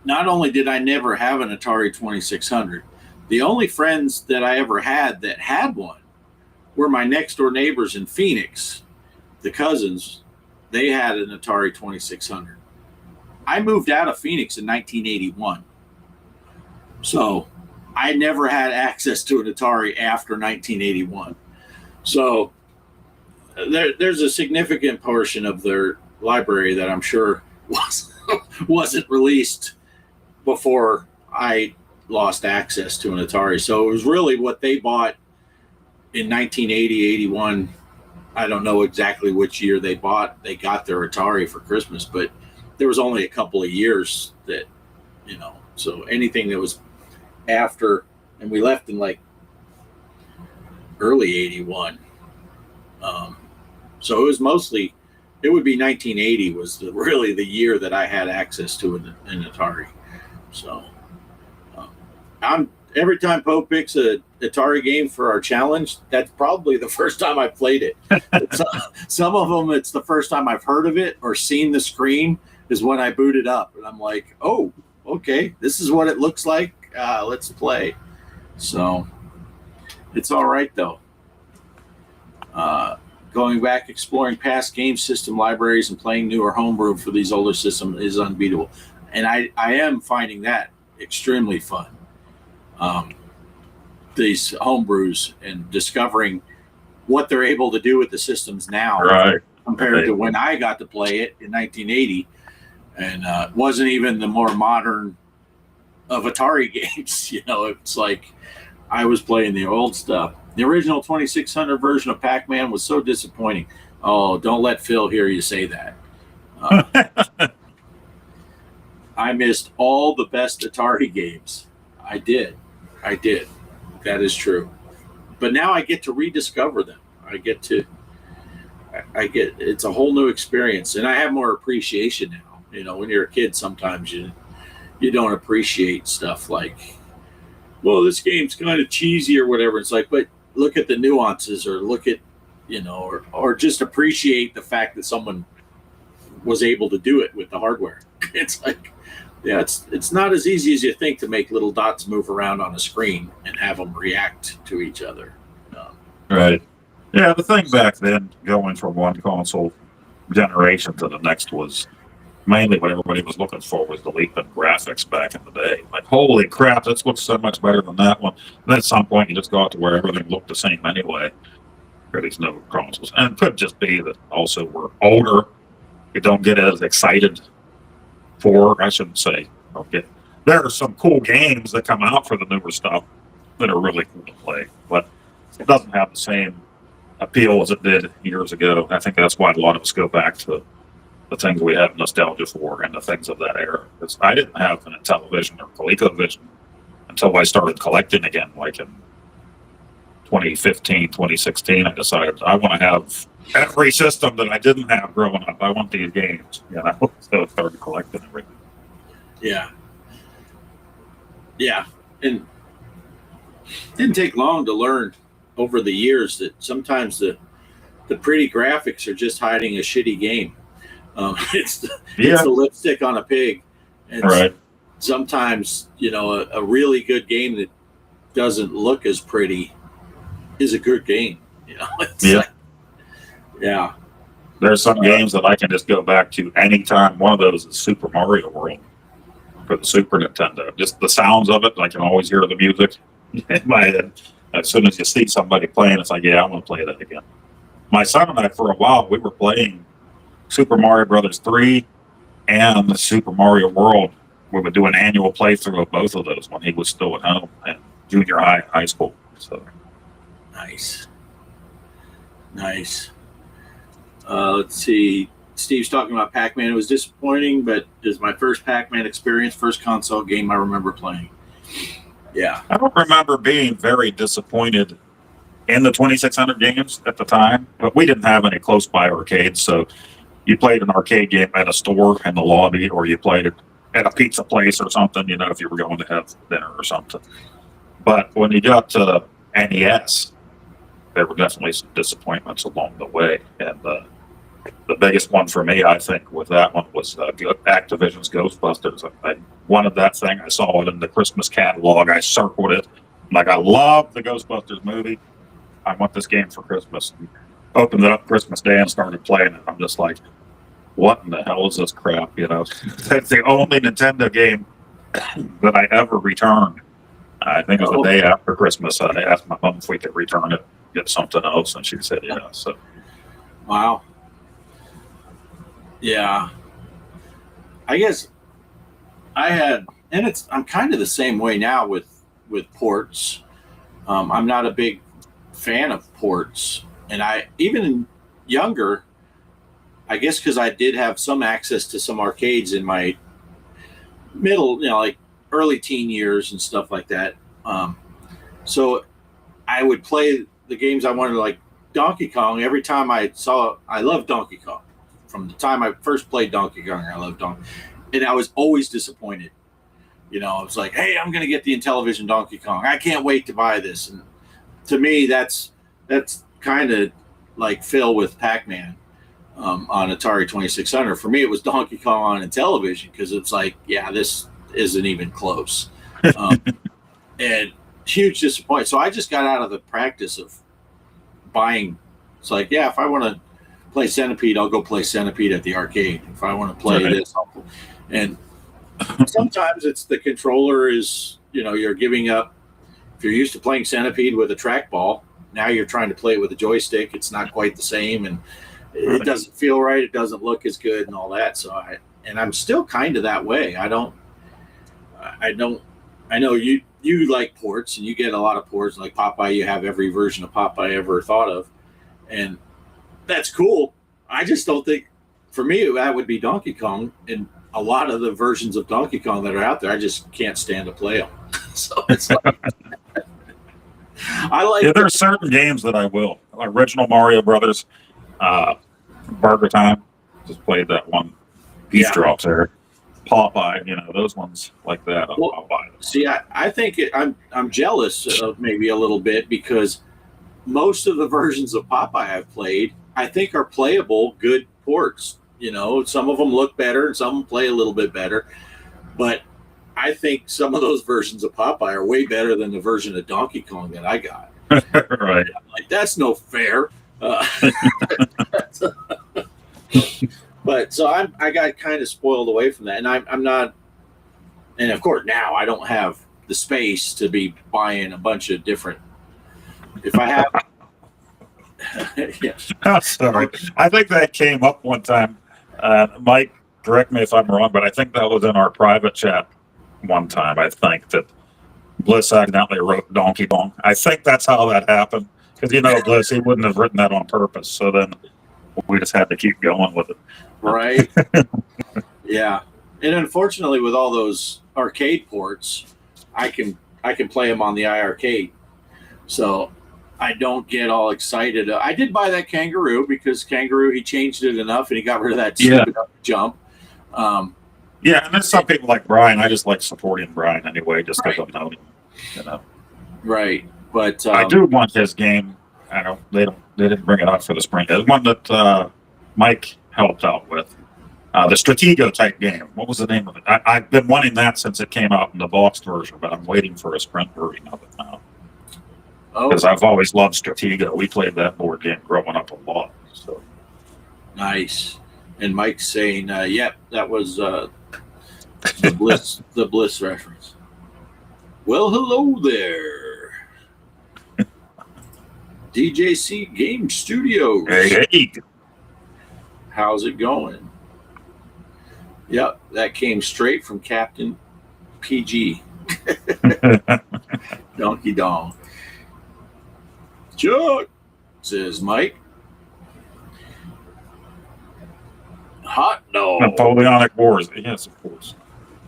S3: not only did I never have an Atari 2600, the only friends that I ever had that had one were my next door neighbors in Phoenix, the cousins. They had an Atari 2600. I moved out of Phoenix in 1981. So I never had access to an Atari after 1981. So there's a significant portion of their library that I'm sure wasn't released before I lost access to an Atari. So it was really what they bought in 1980, 81. I don't know exactly which year they got their Atari for Christmas, but there was only a couple of years that, so anything that was after, and we left in like early 81. So it was mostly, it would be 1980 was really the year that I had access to an Atari. So every time Poe picks a Atari game for our challenge, that's probably the first time I played it. Some of them, it's the first time I've heard of it or seen the screen is when I booted up. And I'm like, oh, okay, this is what it looks like. Let's play. So it's all right, though. Going back, exploring past game system libraries and playing newer homebrew for these older systems is unbeatable. And I am finding that extremely fun. These homebrews and discovering what they're able to do with the systems now,
S4: Right.
S3: compared to when I got to play it in 1980, and wasn't even the more modern of Atari games. You know, it's like I was playing the old stuff. The original 2600 version of Pac-Man was so disappointing. Oh, don't let Phil hear you say that. I missed all the best Atari games. I did. That is true. But now I get to rediscover them. It's a whole new experience, and I have more appreciation now. You know, when you're a kid, sometimes you don't appreciate stuff like, well, this game's kind of cheesy or whatever. It's like, but look at the nuances, or look at, you know, or just appreciate the fact that someone was able to do it with the hardware. It's like, yeah, it's not as easy as you think to make little dots move around on a screen and have them react to each other.
S4: Right. Yeah, the thing back then, going from one console generation to the next, was mainly what everybody was looking for was the leap in graphics back in the day. Like, holy crap, this looks so much better than that one. And then at some point, you just got to where everything looked the same anyway for these new consoles. And it could just be that also we're older. You don't get as excited for, I shouldn't say, okay. There are some cool games that come out for the newer stuff that are really cool to play, but it doesn't have the same appeal as it did years ago. I think that's why a lot of us go back to the things we have nostalgia for and the things of that era. Because I didn't have an Intellivision or ColecoVision until I started collecting again, like in 2015, 2016. I decided I want to have every system that I didn't have growing up. I want these games, you know. So I started collecting everything.
S3: Yeah. And it didn't take long to learn over the years that sometimes the pretty graphics are just hiding a shitty game. It's the lipstick on a pig. And
S4: Right.
S3: sometimes, you know, a really good game that doesn't look as pretty is a good game. You know, it's
S4: Yeah.
S3: like, yeah.
S4: There's some games that I can just go back to anytime. One of those is Super Mario World for the Super Nintendo. Just the sounds of it, I can always hear the music in my head. As soon as you see somebody playing, it's like, yeah, I want to play that again. My son and I, for a while, we were playing Super Mario Brothers 3 and Super Mario World. We would do an annual playthrough of both of those when he was still at home in junior high, high school. So
S3: Nice. Let's see. Steve's talking about Pac-Man. It was disappointing, but it was my first Pac-Man experience, first console game I remember playing. Yeah.
S4: I don't remember being very disappointed in the 2600 games at the time, but we didn't have any close by arcades. So you played an arcade game at a store in the lobby, or you played it at a pizza place or something, you know, if you were going to have dinner or something. But when you got to NES, there were definitely some disappointments along the way. And the biggest one for me, I think, with that one was Activision's Ghostbusters. I wanted that thing. I saw it in the Christmas catalog. I circled it. Like, I love the Ghostbusters movie. I want this game for Christmas. Opened it up Christmas Day and started playing it. I'm just like, what in the hell is this crap? You know, it's the only Nintendo game that I ever returned. I think it was the day after Christmas. I asked my mom if we could return it, get something else, and she said, yeah. So,
S3: Wow. Yeah. I guess I had, and I'm kind of the same way now with ports. I'm not a big fan of ports, and even younger, I guess, because I did have some access to some arcades in my middle, you know, like early teen years and stuff like that. So I would play the games I wanted, like Donkey Kong. Every time I loved Donkey Kong. From the time I first played Donkey Kong, I loved Donkey, and I was always disappointed. You know, I was like, "Hey, I'm going to get the Intellivision Donkey Kong. I can't wait to buy this." And to me, that's kind of like Phil with Pac-Man on Atari 2600. For me, it was Donkey Kong on Intellivision because it's like, yeah, this isn't even close. And huge disappointment. So I just got out of the practice of buying. It's like, yeah, if I want to play Centipede, I'll go play Centipede at the arcade. If I want to play this, and sometimes it's the controller is, you're giving up. If you're used to playing Centipede with a trackball, now you're trying to play it with a joystick. It's not quite the same, and it doesn't feel right. It doesn't look as good and all that. So I'm still kind of that way. I know you like ports and you get a lot of ports like Popeye. You have every version of Popeye ever thought of. And that's cool. I just don't think, for me, that would be Donkey Kong. And a lot of the versions of Donkey Kong that are out there, I just can't stand to play them. So it's like, I like.
S4: Yeah, there are certain games that I will. Original Mario Brothers, Burger Time, just played that one. Beef drops there. Popeye, those ones like that. I'll buy them.
S3: See, I think I'm jealous of maybe a little bit because most of the versions of Popeye I've played, I think are playable, good ports. Some of them look better and some of them play a little bit better. But I think some of those versions of Popeye are way better than the version of Donkey Kong that I got.
S4: Right.
S3: Like, that's no fair. But so I got kind of spoiled away from that. And I'm not, and of course now I don't have the space to be buying a bunch of different. If I have, yeah.
S4: I'm sorry. I think that came up one time. Mike, correct me if I'm wrong, but I think that was in our private chat one time. I think that Bliss accidentally wrote Donkey Kong. I think that's how that happened. Because, Bliss, he wouldn't have written that on purpose. So then we just had to keep going with it.
S3: Right. Yeah. And unfortunately, with all those arcade ports, I can play them on the iArcade. So I don't get all excited. I did buy that Kangaroo because Kangaroo, he changed it enough and he got rid of that stupid jump.
S4: Yeah, and there's some people like Brian. I just like supporting Brian anyway, just because I know him.
S3: Right. But
S4: I do want his game. I don't. They didn't bring it up for the spring. There's one that Mike helped out with. The Stratego type game. What was the name of it? I've been wanting that since it came out in the boxed version, but I'm waiting for a sprint version of it now. Because I've always loved Stratego. We played that board game growing up a lot. So
S3: nice. And Mike's saying, "Yep, that was the Bliss reference." Well, hello there, DJC Game Studios.
S4: Hey.
S3: How's it going? Yep, that came straight from Captain PG. Donkey Dong. Chuck, says Mike. Hot dog.
S4: Napoleonic Wars. Yes, of course.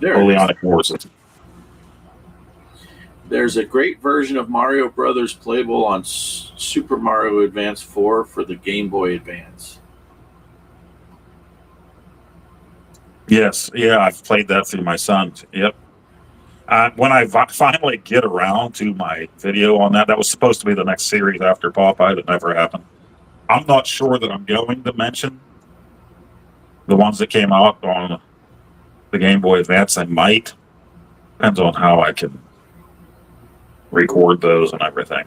S4: Napoleonic Wars.
S3: There's a great version of Mario Brothers playable on Super Mario Advance 4 for the Game Boy Advance.
S4: Yes, yeah, I've played that through my son. Yep. When I finally get around to my video on that was supposed to be the next series after Popeye. That never happened. I'm not sure that I'm going to mention the ones that came out on the Game Boy Advance. I might. Depends on how I can record those and everything.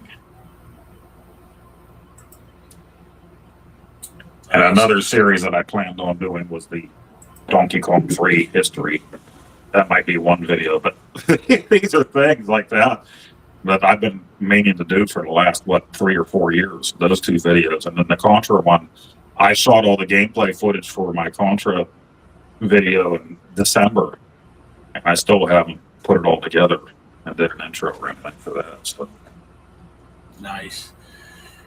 S4: And another series that I planned on doing was the Donkey Kong 3 history. That might be one video, but these are things like that I've been meaning to do for the last, 3 or 4 years, those 2 videos. And then the Contra one, I shot all the gameplay footage for my Contra video in December, and I still haven't put it all together and did an intro or anything for that. So.
S3: Nice.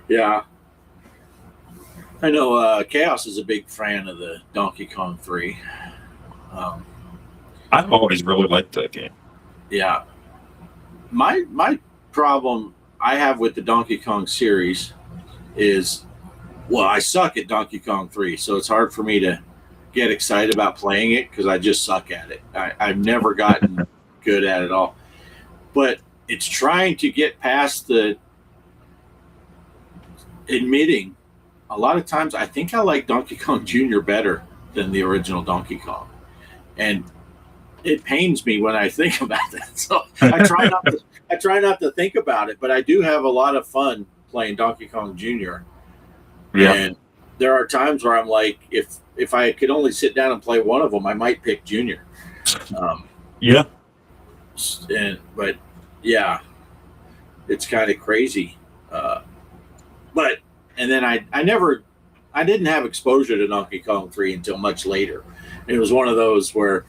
S3: Yeah. I know Kaos is a big fan of the Donkey Kong 3.
S4: I've always really liked that game.
S3: Yeah. My problem I have with the Donkey Kong series is, I suck at Donkey Kong 3, so it's hard for me to get excited about playing it because I just suck at it. I've never gotten good at it all. But it's trying to get past the admitting a lot of times I think I like Donkey Kong Jr. better than the original Donkey Kong. And it pains me when I think about that. So I try not to think about it, but I do have a lot of fun playing Donkey Kong Jr.
S4: Yeah.
S3: And there are times where I'm like, if I could only sit down and play one of them, I might pick Junior.
S4: Yeah.
S3: But yeah, it's kind of crazy. And then I didn't have exposure to Donkey Kong 3 until much later. It was one of those where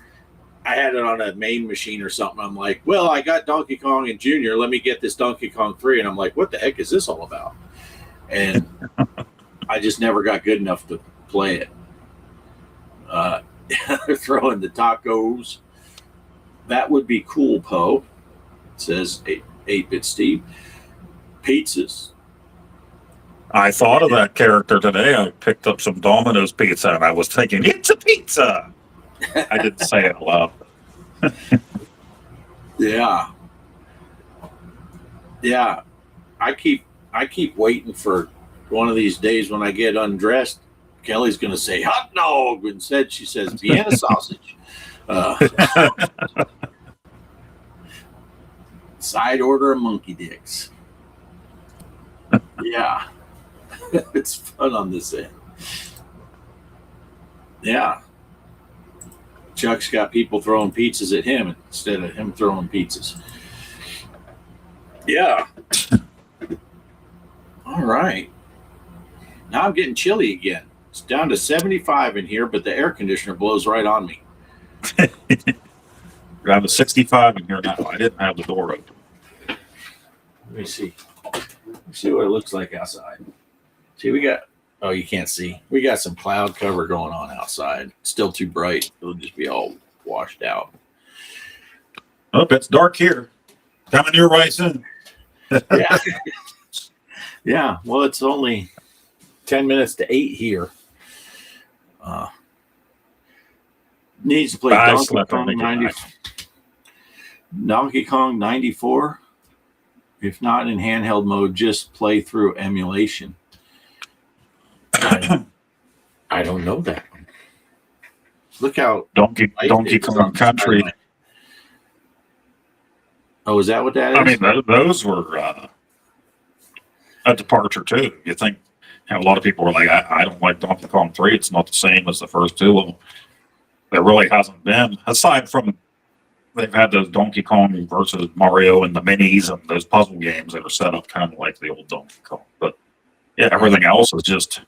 S3: I had it on a main machine or something. I'm like, well, I got Donkey Kong and Junior. Let me get this Donkey Kong 3. And I'm like, what the heck is this all about? And I just never got good enough to play it. They're throwing the tacos. That would be cool, Poe. It says 8-Bit Steve. Pizzas.
S4: I thought of that character today. I picked up some Domino's pizza and I was thinking, it's a pizza. I didn't say it aloud.
S3: Yeah. Yeah. I keep waiting for one of these days when I get undressed. Kelly's going to say hot dog. Instead, she says Vienna sausage. Side order of monkey dicks. Yeah. It's fun on this end. Yeah. Chuck's got people throwing pizzas at him instead of him throwing pizzas. Yeah. All right. Now I'm getting chilly again. It's down to 75 in here, but the air conditioner blows right on me.
S4: We're down to 65 in here now. I didn't have the door open.
S3: Let me see. Let's see what it looks like outside. See, you can't see. We got some cloud cover going on outside. It's still too bright. It'll just be all washed out.
S4: Oh, it's dark here. Coming your way soon.
S3: Yeah. Yeah. Well, it's only 10 minutes to 8 here. Needs to play Donkey Kong 94. If not in handheld mode, just play through emulation. I don't know that one. Look how
S4: Donkey Kong Country.
S3: Oh, is that what that is?
S4: I mean, those were a departure too. You think a lot of people were like, I don't like Donkey Kong 3. It's not the same as the first two. Well, there really hasn't been, aside from they've had those Donkey Kong versus Mario and the minis and those puzzle games that are set up kind of like the old Donkey Kong. But yeah, everything else is just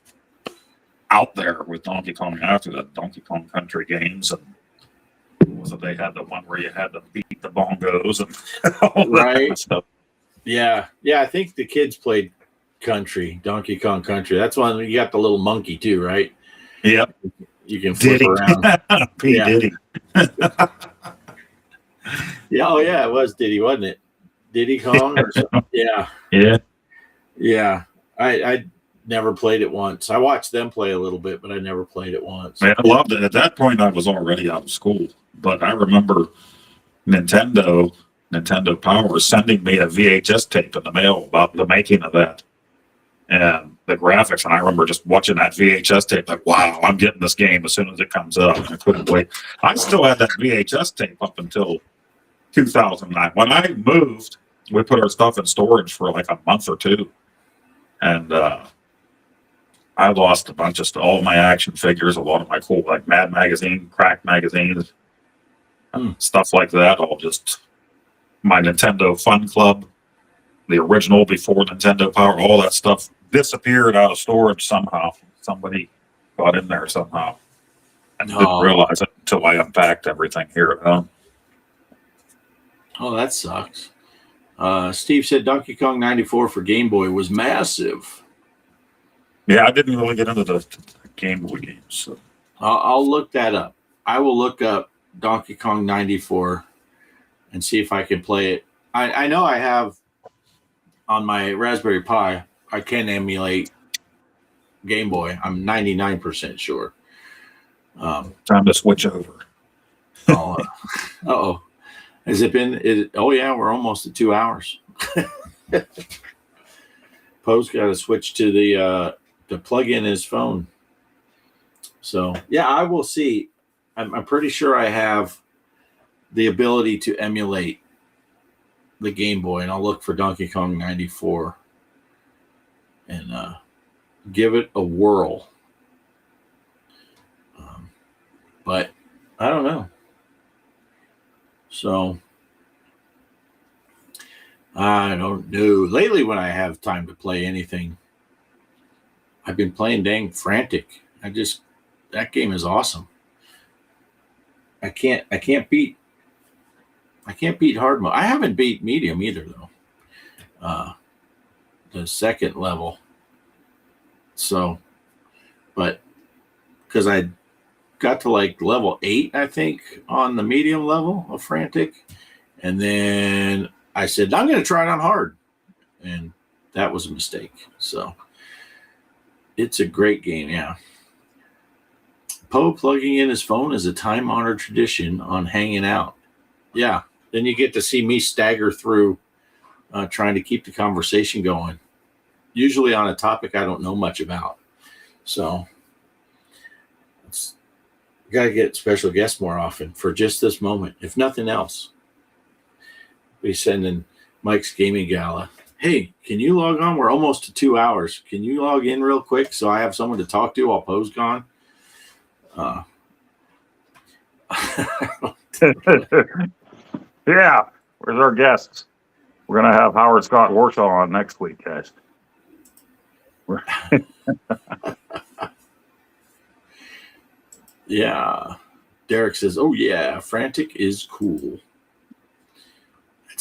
S4: out there with Donkey Kong after the Donkey Kong Country games. And so they had the one where you had to beat the bongos and all that stuff.
S3: Yeah. Yeah, I think the kids played Donkey Kong Country. That's one you got the little monkey too, right?
S4: Yep.
S3: You can flip around.
S4: Diddy.
S3: Yeah, oh yeah, it was Diddy, wasn't it? Diddy Kong or something? Yeah.
S4: Yeah.
S3: Yeah. I never played it once. I watched them play a little bit, but I never played it once.
S4: Man, I loved it. At that point, I was already out of school, but I remember Nintendo Power sending me a VHS tape in the mail about the making of that and the graphics. And I remember just watching that VHS tape, like, wow, I'm getting this game as soon as it comes up. And I couldn't wait. I still had that VHS tape up until 2009. When I moved, we put our stuff in storage for like a month or two. And I lost a bunch of stuff, all my action figures, a lot of my cool, like Mad Magazine, Crack magazines, stuff like that. All just my Nintendo Fun Club, the original before Nintendo Power, all that stuff disappeared out of storage somehow. Somebody got in there somehow. And didn't realize it until I unpacked everything here at home.
S3: Oh, that sucks. Steve said Donkey Kong 94 for Game Boy was massive.
S4: Yeah, I didn't really get into the Game Boy games. So.
S3: I'll look that up. I will look up Donkey Kong 94 and see if I can play it. I know I have on my Raspberry Pi, I can emulate Game Boy. I'm 99% sure.
S4: Time to switch over.
S3: Uh-oh. Has it been? Oh, yeah, we're almost at 2 hours. Poe's got to switch to the plug in his phone. So yeah, I will see. I'm pretty sure I have the ability to emulate the Game Boy, and I'll look for Donkey Kong 94 and give it a whirl. But I don't know. So I don't know. Lately, when I have time to play anything, I've been playing dang Frantic. That game is awesome. I can't beat hard mode. I haven't beat medium either though. The second level. So, but because I got to like level 8, I think, on the medium level of Frantic, and then I said I'm going to try it on hard, and that was a mistake. So, it's a great game, yeah. Poe plugging in his phone is a time-honored tradition on Hanging Out. Yeah, then you get to see me stagger through trying to keep the conversation going, usually on a topic I don't know much about. So, got to get special guests more often for just this moment, if nothing else. We sending Mike's Gaming Gala. Hey, can you log on? We're almost to 2 hours. Can you log in real quick so I have someone to talk to while Poe's gone?
S4: Yeah, where's our guests? We're gonna have Howard Scott Warshaw on next week, guys.
S3: Yeah. Derek says, "Oh yeah, Frantic is cool."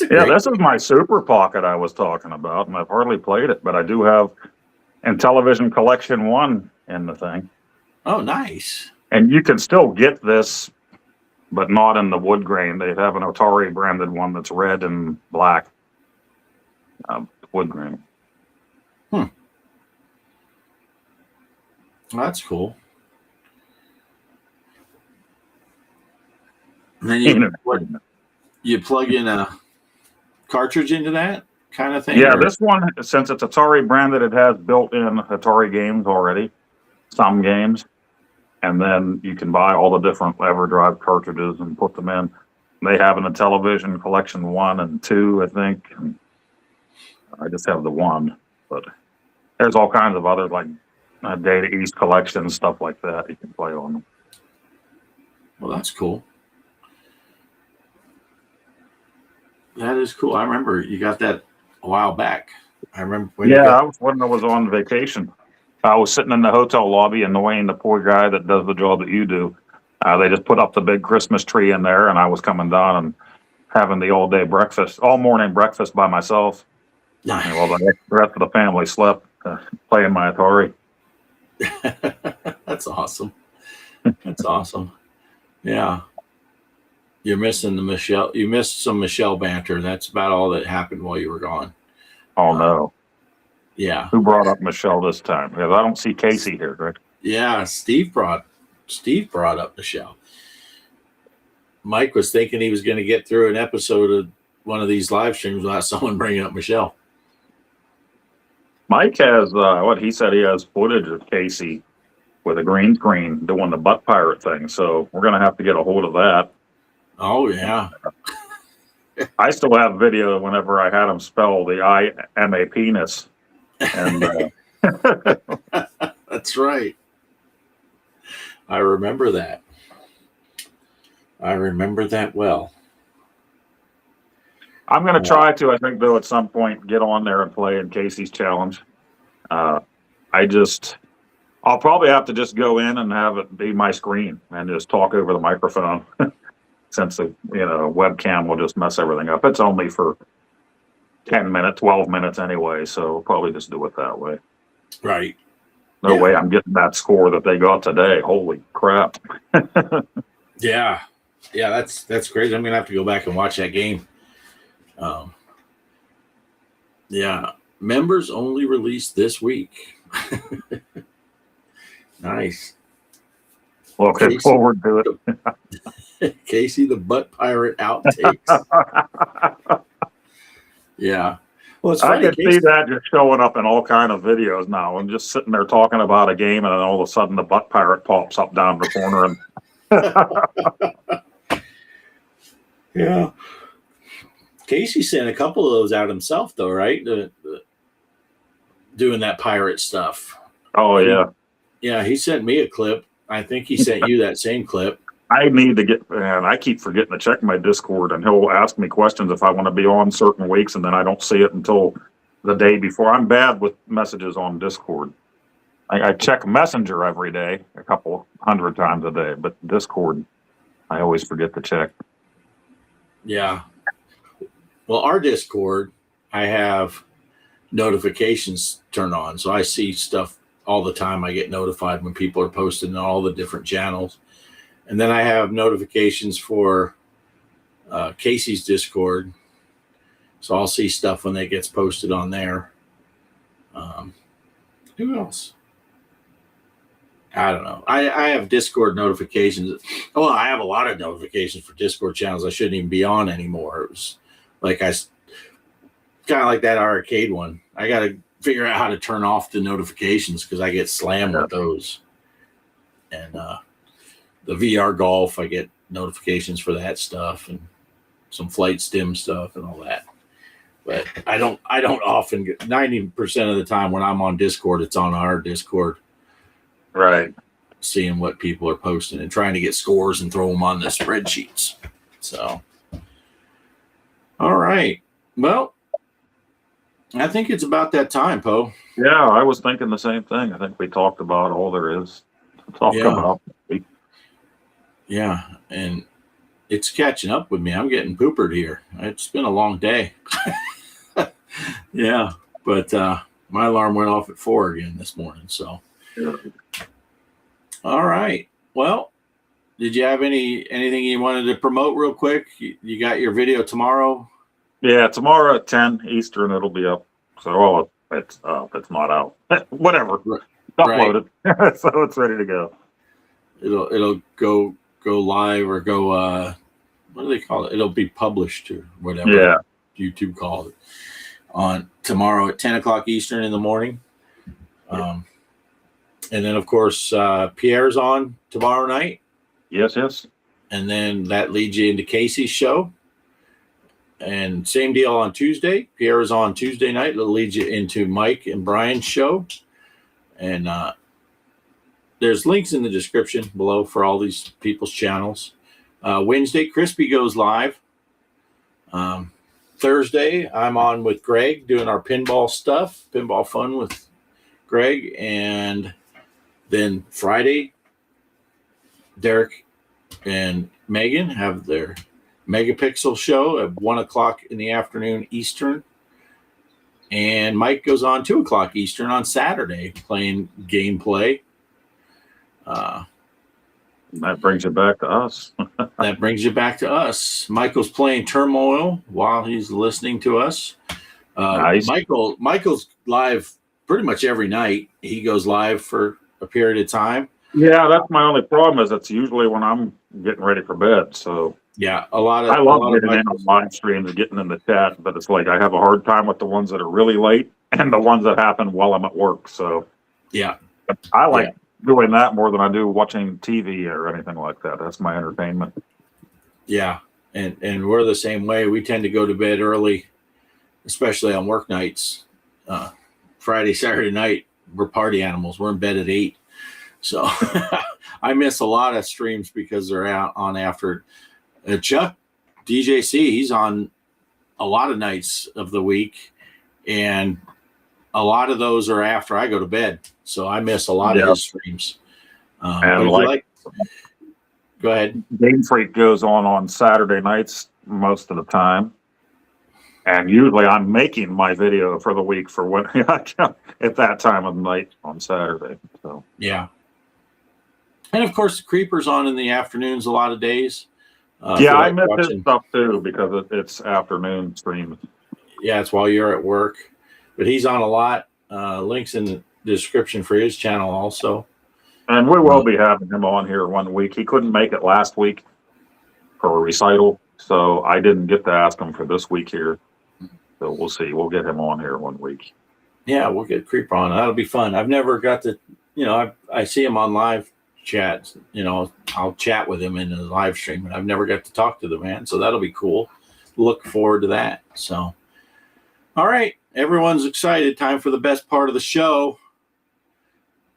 S4: Yeah, this is my Super Pocket I was talking about, and I've hardly played it, but I do have Intellivision Collection 1 in the thing.
S3: Oh, nice.
S4: And you can still get this, but not in the wood grain. They have an Atari branded one that's red and black wood grain.
S3: Well, that's cool. And then you plug in a cartridge into that kind of thing?
S4: Yeah, this one, since it's Atari branded, it has built-in Atari games already, some games. And then you can buy all the different EverDrive cartridges and put them in. They have an Intellivision Collection 1 and 2, I think. And I just have the 1. But there's all kinds of other, like, Data East Collection, stuff like that you can play on them.
S3: Well, that's cool. That is cool. I remember you got that a while back. I remember when
S4: I was when I was on vacation. I was sitting in the hotel lobby annoying the poor guy that does the job that you do. They just put up the big Christmas tree in there, and I was coming down and having the all morning breakfast by myself.
S3: Nice.
S4: And while the rest of the family slept, playing my Atari.
S3: That's awesome. That's awesome. Yeah. You're missing the Michelle. You missed some Michelle banter. That's about all that happened while you were gone.
S4: Oh, no.
S3: Yeah.
S4: Who brought up Michelle this time? Because I don't see Casey here, right?
S3: Yeah, Steve brought up Michelle. Mike was thinking he was going to get through an episode of one of these live streams without someone bringing up Michelle.
S4: Mike has he said he has footage of Casey with a green screen doing the butt pirate thing. So we're going to have to get a hold of that.
S3: Oh, yeah.
S4: I still have video whenever I had him spell the I-M-A penis. And
S3: that's right. I remember that. I remember that well.
S4: I'm going to try to, I think, though, at some point, get on there and play in Casey's challenge. I'll probably have to just go in and have it be my screen and just talk over the microphone since the webcam will just mess everything up. It's only for 10 minutes, 12 minutes anyway, so we'll probably just do it that way.
S3: Right.
S4: No way I'm getting that score that they got today. Holy crap.
S3: Yeah. Yeah, that's crazy. I'm going to have to go back and watch that game. Yeah. Members only released this week. Nice.
S4: Looking forward to
S3: it. Casey the Butt Pirate outtakes. Yeah. Well, it's
S4: I
S3: funny.
S4: can see that just showing up in all kind of videos now. I'm just sitting there talking about a game, and then all of a sudden the butt pirate pops up down the corner, and
S3: Yeah. Casey sent a couple of those out himself, though, right? Doing that pirate stuff.
S4: oh yeah.
S3: Yeah, he sent me a clip. I think he sent you that same clip.
S4: I need to get, and I keep forgetting to check my Discord, and he'll ask me questions if I want to be on certain weeks, and then I don't see it until the day before. I'm bad with messages on Discord. I check Messenger every day, a couple hundred times a day, but Discord, I always forget to check.
S3: Yeah. Well, our Discord, I have notifications turned on, so I see stuff all the time. I get notified when people are posting on all the different channels. And then I have notifications for Casey's Discord. So I'll see stuff when it gets posted on there. Who else? I don't know. I have Discord notifications. Well, I have a lot of notifications for Discord channels I shouldn't even be on anymore. It was like kind of like that arcade one. I got to figure out how to turn off the notifications because I get slammed with those. And the VR golf, I get notifications for that stuff and some flight stim stuff and all that. But I don't often get 90% of the time when I'm on Discord, it's on our Discord.
S4: Right.
S3: Seeing what people are posting and trying to get scores and throw them on the spreadsheets. So, all right. Well, I think it's about that time, Poe.
S4: Yeah, I was thinking the same thing. I think we talked about all there is to talk about.
S3: Yeah, and it's catching up with me. I'm getting poopered here. It's been a long day. Yeah, but my alarm went off at 4 again this morning. So, all right. Well, did you have anything you wanted to promote real quick? You got your video tomorrow?
S4: Yeah, tomorrow at 10 Eastern it'll be up. So, well, it's not out. Whatever.
S3: Right.
S4: Uploaded. So it's ready to go.
S3: It'll go live or go what do they call it? It'll be published or whatever.
S4: Yeah.
S3: YouTube called it on tomorrow at 10 o'clock Eastern in the morning. And then of course Pierre's on tomorrow night.
S4: Yes.
S3: And then that leads you into Casey's show. And same deal on Tuesday. Pierre is on Tuesday night. It'll lead you into Mike and Brian's show. And there's links in the description below for all these people's channels. Wednesday, Crispy goes live. Thursday, I'm on with Greg doing our pinball stuff, pinball fun with Greg. And then Friday, Derek and Megan have their Megapixel show at 1 o'clock in the afternoon Eastern. And Mike goes on 2 o'clock Eastern on Saturday playing gameplay.
S4: That brings it back to us.
S3: That brings you back to us. Michael's playing Turmoil while he's listening to us.
S4: Nice.
S3: Michael's live pretty much every night. He goes live for a period of time.
S4: Yeah, that's my only problem is it's usually when I'm getting ready for bed. So
S3: Yeah,
S4: I love getting in on live streams and getting in the chat, but it's like I have a hard time with the ones that are really late and the ones that happen while I'm at work. So
S3: yeah,
S4: I like doing that more than I do watching TV or anything like that. That's my entertainment.
S3: Yeah, and we're the same way. We tend to go to bed early, especially on work nights. Friday, Saturday night, we're party animals. We're in bed at 8. So I miss a lot of streams because they're out on after. Chuck, DJC, he's on a lot of nights of the week, and a lot of those are after I go to bed. So I miss a lot of his streams.
S4: And
S3: go ahead.
S4: Game Freak goes on Saturday nights most of the time. And usually I'm making my video for the week for when at that time of night on Saturday. So
S3: yeah. And of course, the Creeper's on in the afternoons a lot of days.
S4: Yeah, I miss his stuff too because it's afternoon streams.
S3: Yeah, it's while you're at work. But he's on a lot. Links in the description for his channel also.
S4: And we will be having him on here one week. He couldn't make it last week for a recital, so I didn't get to ask him for this week here. So we'll see. We'll get him on here one week.
S3: Yeah, we'll get Creeper on. That'll be fun. I've never got to, I see him on live chats. I'll chat with him in the live stream, and I've never got to talk to the man. So that'll be cool. Look forward to that. So, all right, everyone's excited. Time for the best part of the show,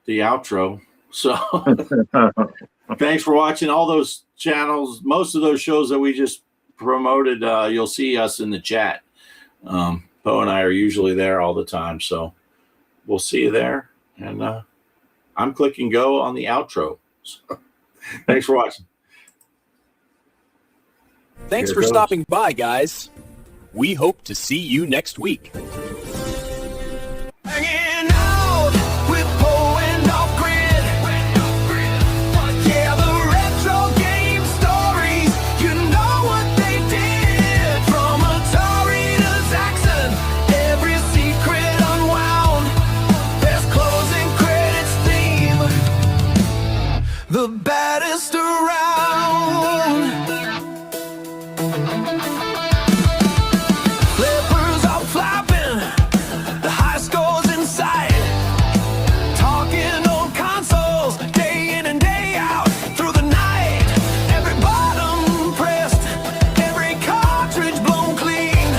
S3: the outro. So thanks for watching all those channels. Most of those shows that we just promoted, you'll see us in the chat. Poe and I are usually there all the time, so we'll see you there. And I'm clicking go on the outro. So, thanks for watching.
S2: Thanks
S3: Here
S2: for
S3: goes.
S2: stopping by, guys. We hope to see you next week.
S1: Hanging out with Poe and Offgrid. Yeah, the retro game stories. You know what they did. From Atari to Zaxxon, every secret unwound. Best closing credits theme. The baddest around. Flippers are flapping, the high scores in sight. Talking on consoles, day in and day out, through the night. Every button pressed, every cartridge blown clean.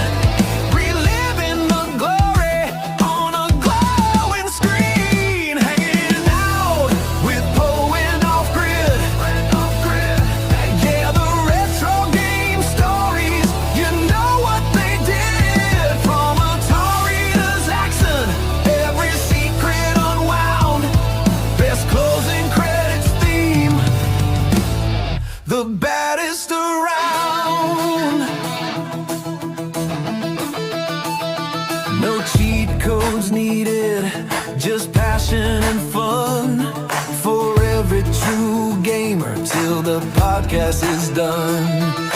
S1: Reliving the glory on a glowing screen. Hanging out with Poe and Offgrid. Yeah, the retro game stories. You know what they did. From Atari to Zaxxon, every secret unwound. Best closing credits theme. The baddest around. No cheat codes needed, just passion and fun. For every true gamer till the podcast is done.